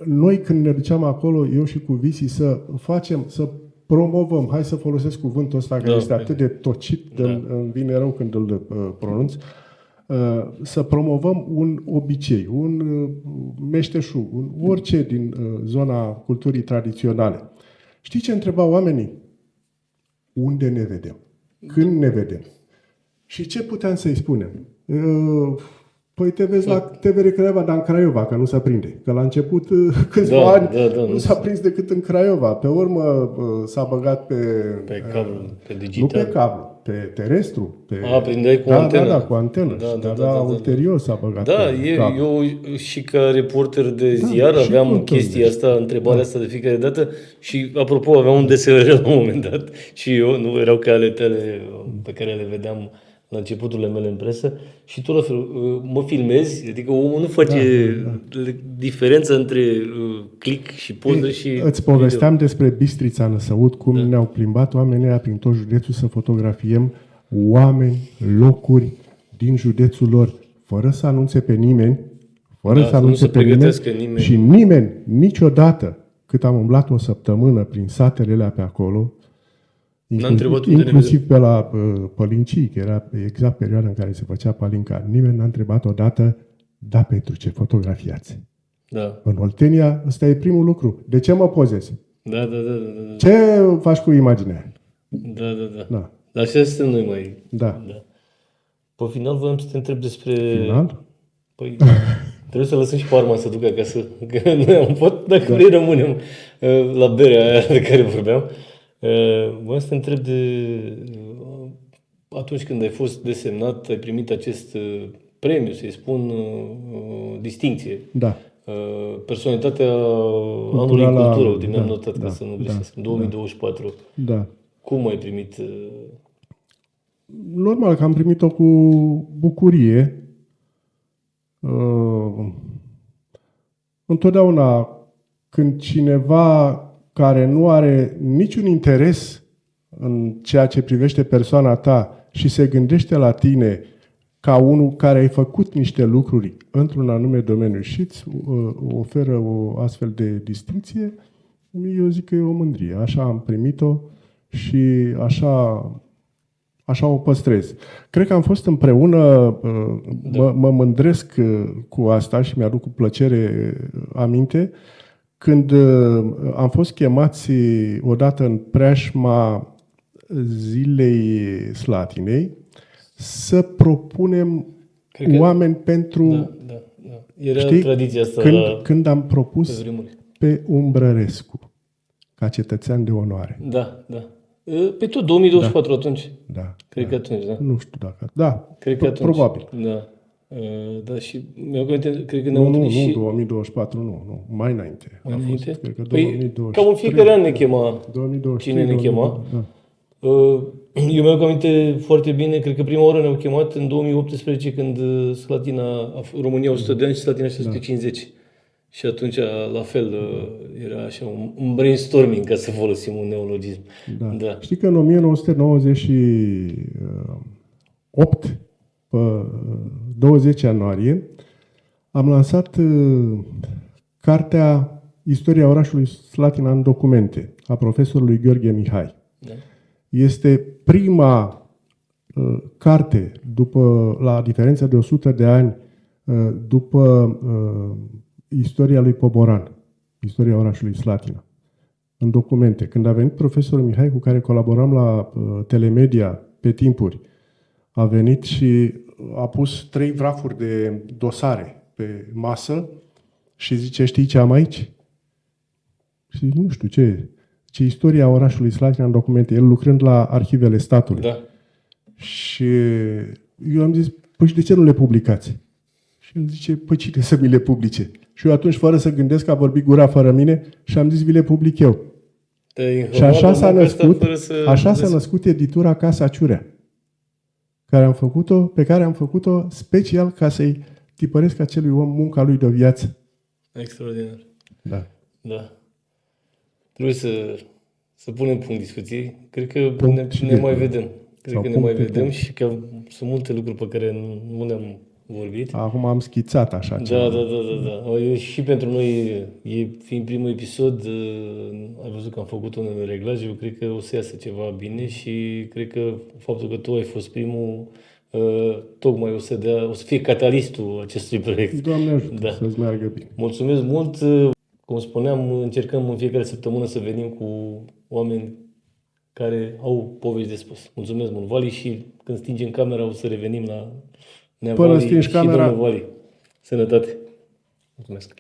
noi când ne duceam acolo, eu și cu Visi, să promovăm, hai să folosesc cuvântul ăsta care este atât de tocit, îmi vine rău când îl pronunț, să promovăm un obicei, un meșteșug, orice din zona culturii tradiționale. Știi ce întrebau oamenii? Unde ne vedem? Când ne vedem? Și ce puteam să-i spunem? Păi te vezi la TVR Craiova, dar în Craiova, că nu se prinde. Că la început, câțiva ani, nu s-a prins decât în Craiova. Pe urmă s-a băgat pe cablu, pe digital. Nu pe cablu, pe terestru. Prindeai cu antenă. Da, cu antenă. Ulterior s-a băgat pe cablu. Eu și ca reporter de ziar aveam chestia asta, întrebarea asta de fiecare dată și, apropo, aveam un DSLR la un moment dat și eu, nu erau ca ale tale pe care le vedeam la începuturile mele în presă și tot la fel, mă filmezi, adică omul nu face diferența între click și poză și îți povesteam despre Bistrița Năsăud, cum ne-au plimbat oamenii aia prin tot județul să fotografiem oameni, locuri din județul lor, fără să anunțe pe nimeni, nimeni. Și nimeni, niciodată, cât am umblat o săptămână prin satele alea pe acolo, inclusiv pe la Pălincii, că era exact perioada în care se făcea palinca. Nimeni n-a întrebat odată, Petru, ce fotografiați? Da. În Oltenia, ăsta e primul lucru. De ce mă pozezi? Da. Ce faci cu imaginea? Da. Dar așa suntem noi mai... Da. Pe final voiam să te întreb despre... Final? Păi trebuie să lăsăm și pe Arman să ducă acasă. Că noi am pot, dacă vrei, rămânem la berea aia de care vorbeam. Voiam să te întreb atunci când ai fost desemnat, ai primit acest premiu, să-i spun, distincție. Da. Personalitatea anului în cultură, uite, mi-am notat ca să nu greșesc, în 2024. Da. Cum ai primit? Normal că am primit-o cu bucurie. Întotdeauna când cineva care nu are niciun interes în ceea ce privește persoana ta și se gândește la tine ca unul care ai făcut niște lucruri într-un anume domeniu și îți oferă o astfel de distincție, eu zic că e o mândrie. Așa am primit-o și așa o păstrez. Cred că am fost împreună, mă mândresc cu asta și mi-aduc cu plăcere aminte, când am fost chemați odată în preajma Zilei Slatinei să propunem oameni pentru... Da. Era tradiția asta când am propus pe Umbrărescu ca cetățean de onoare. Da. Pe tot 2024 atunci? Da. Cred că atunci, da? Nu știu dacă... Da, cred că atunci. Probabil. Da, și mi-au gândit, cred că nu, 2024 nu, mai înainte. Mai înainte? Cred că 2023. Cam în fiecare an ne chema. 2023, cine ne chema. Da. Eu mi-au aminte foarte bine, cred că prima oară ne-au chemat în 2018 când Slatina, România 100 de ani și Slatina 650. Și atunci, la fel, era așa un brainstorming, ca să folosim un neologism. Da. Da. Știi că în 1998, pe 20 ianuarie, am lansat cartea Istoria orașului Slatina în documente, a profesorului Gheorghe Mihai. Da. Este prima carte, la diferență de 100 de ani, după istoria lui Poboran, istoria orașului Slatina, în documente. Când a venit profesorul Mihai, cu care colaboram la Telemedia pe timpuri, a venit și a pus 3 vrafuri de dosare pe masă și zice, știi ce am aici? Și nu știu ce istoria orașului Slatina în documente, el lucrând la arhivele statului. Da. Și eu am zis, păi și de ce nu le publicați? Și el zice, păi cine să mi le publice? Și eu atunci, fără să gândesc, a vorbit gura fără mine și am zis, vi le public eu. Și așa s-a născut editura Casa Ciurea, pe care am făcut-o special ca să-i tipăresc acelui om munca lui de o viață. Extraordinar. Da. Da. Trebuie să punem punct discuții. Cred că Punct ne mai vedem. Sau Cred că ne mai punct pe vedem punct. și că sunt multe lucruri pe care nu ne-am vorbit. Acum am schițat așa ceva. Da. Și pentru noi, fiind primul episod, ai văzut că am făcut unele reglaje, eu cred că o să iasă ceva bine și cred că faptul că tu ai fost primul, tocmai o să fie catalistul acestui proiect. Doamne ajută, Da. să-ți meargă bine. Mulțumesc mult! Cum spuneam, încercăm în fiecare săptămână să venim cu oameni care au povești de spus. Mulțumesc mult, Vali, și când stingem camera o să revenim la Nea Până Vali stingi și camera. domnul Vali. Sănătate! Mulțumesc!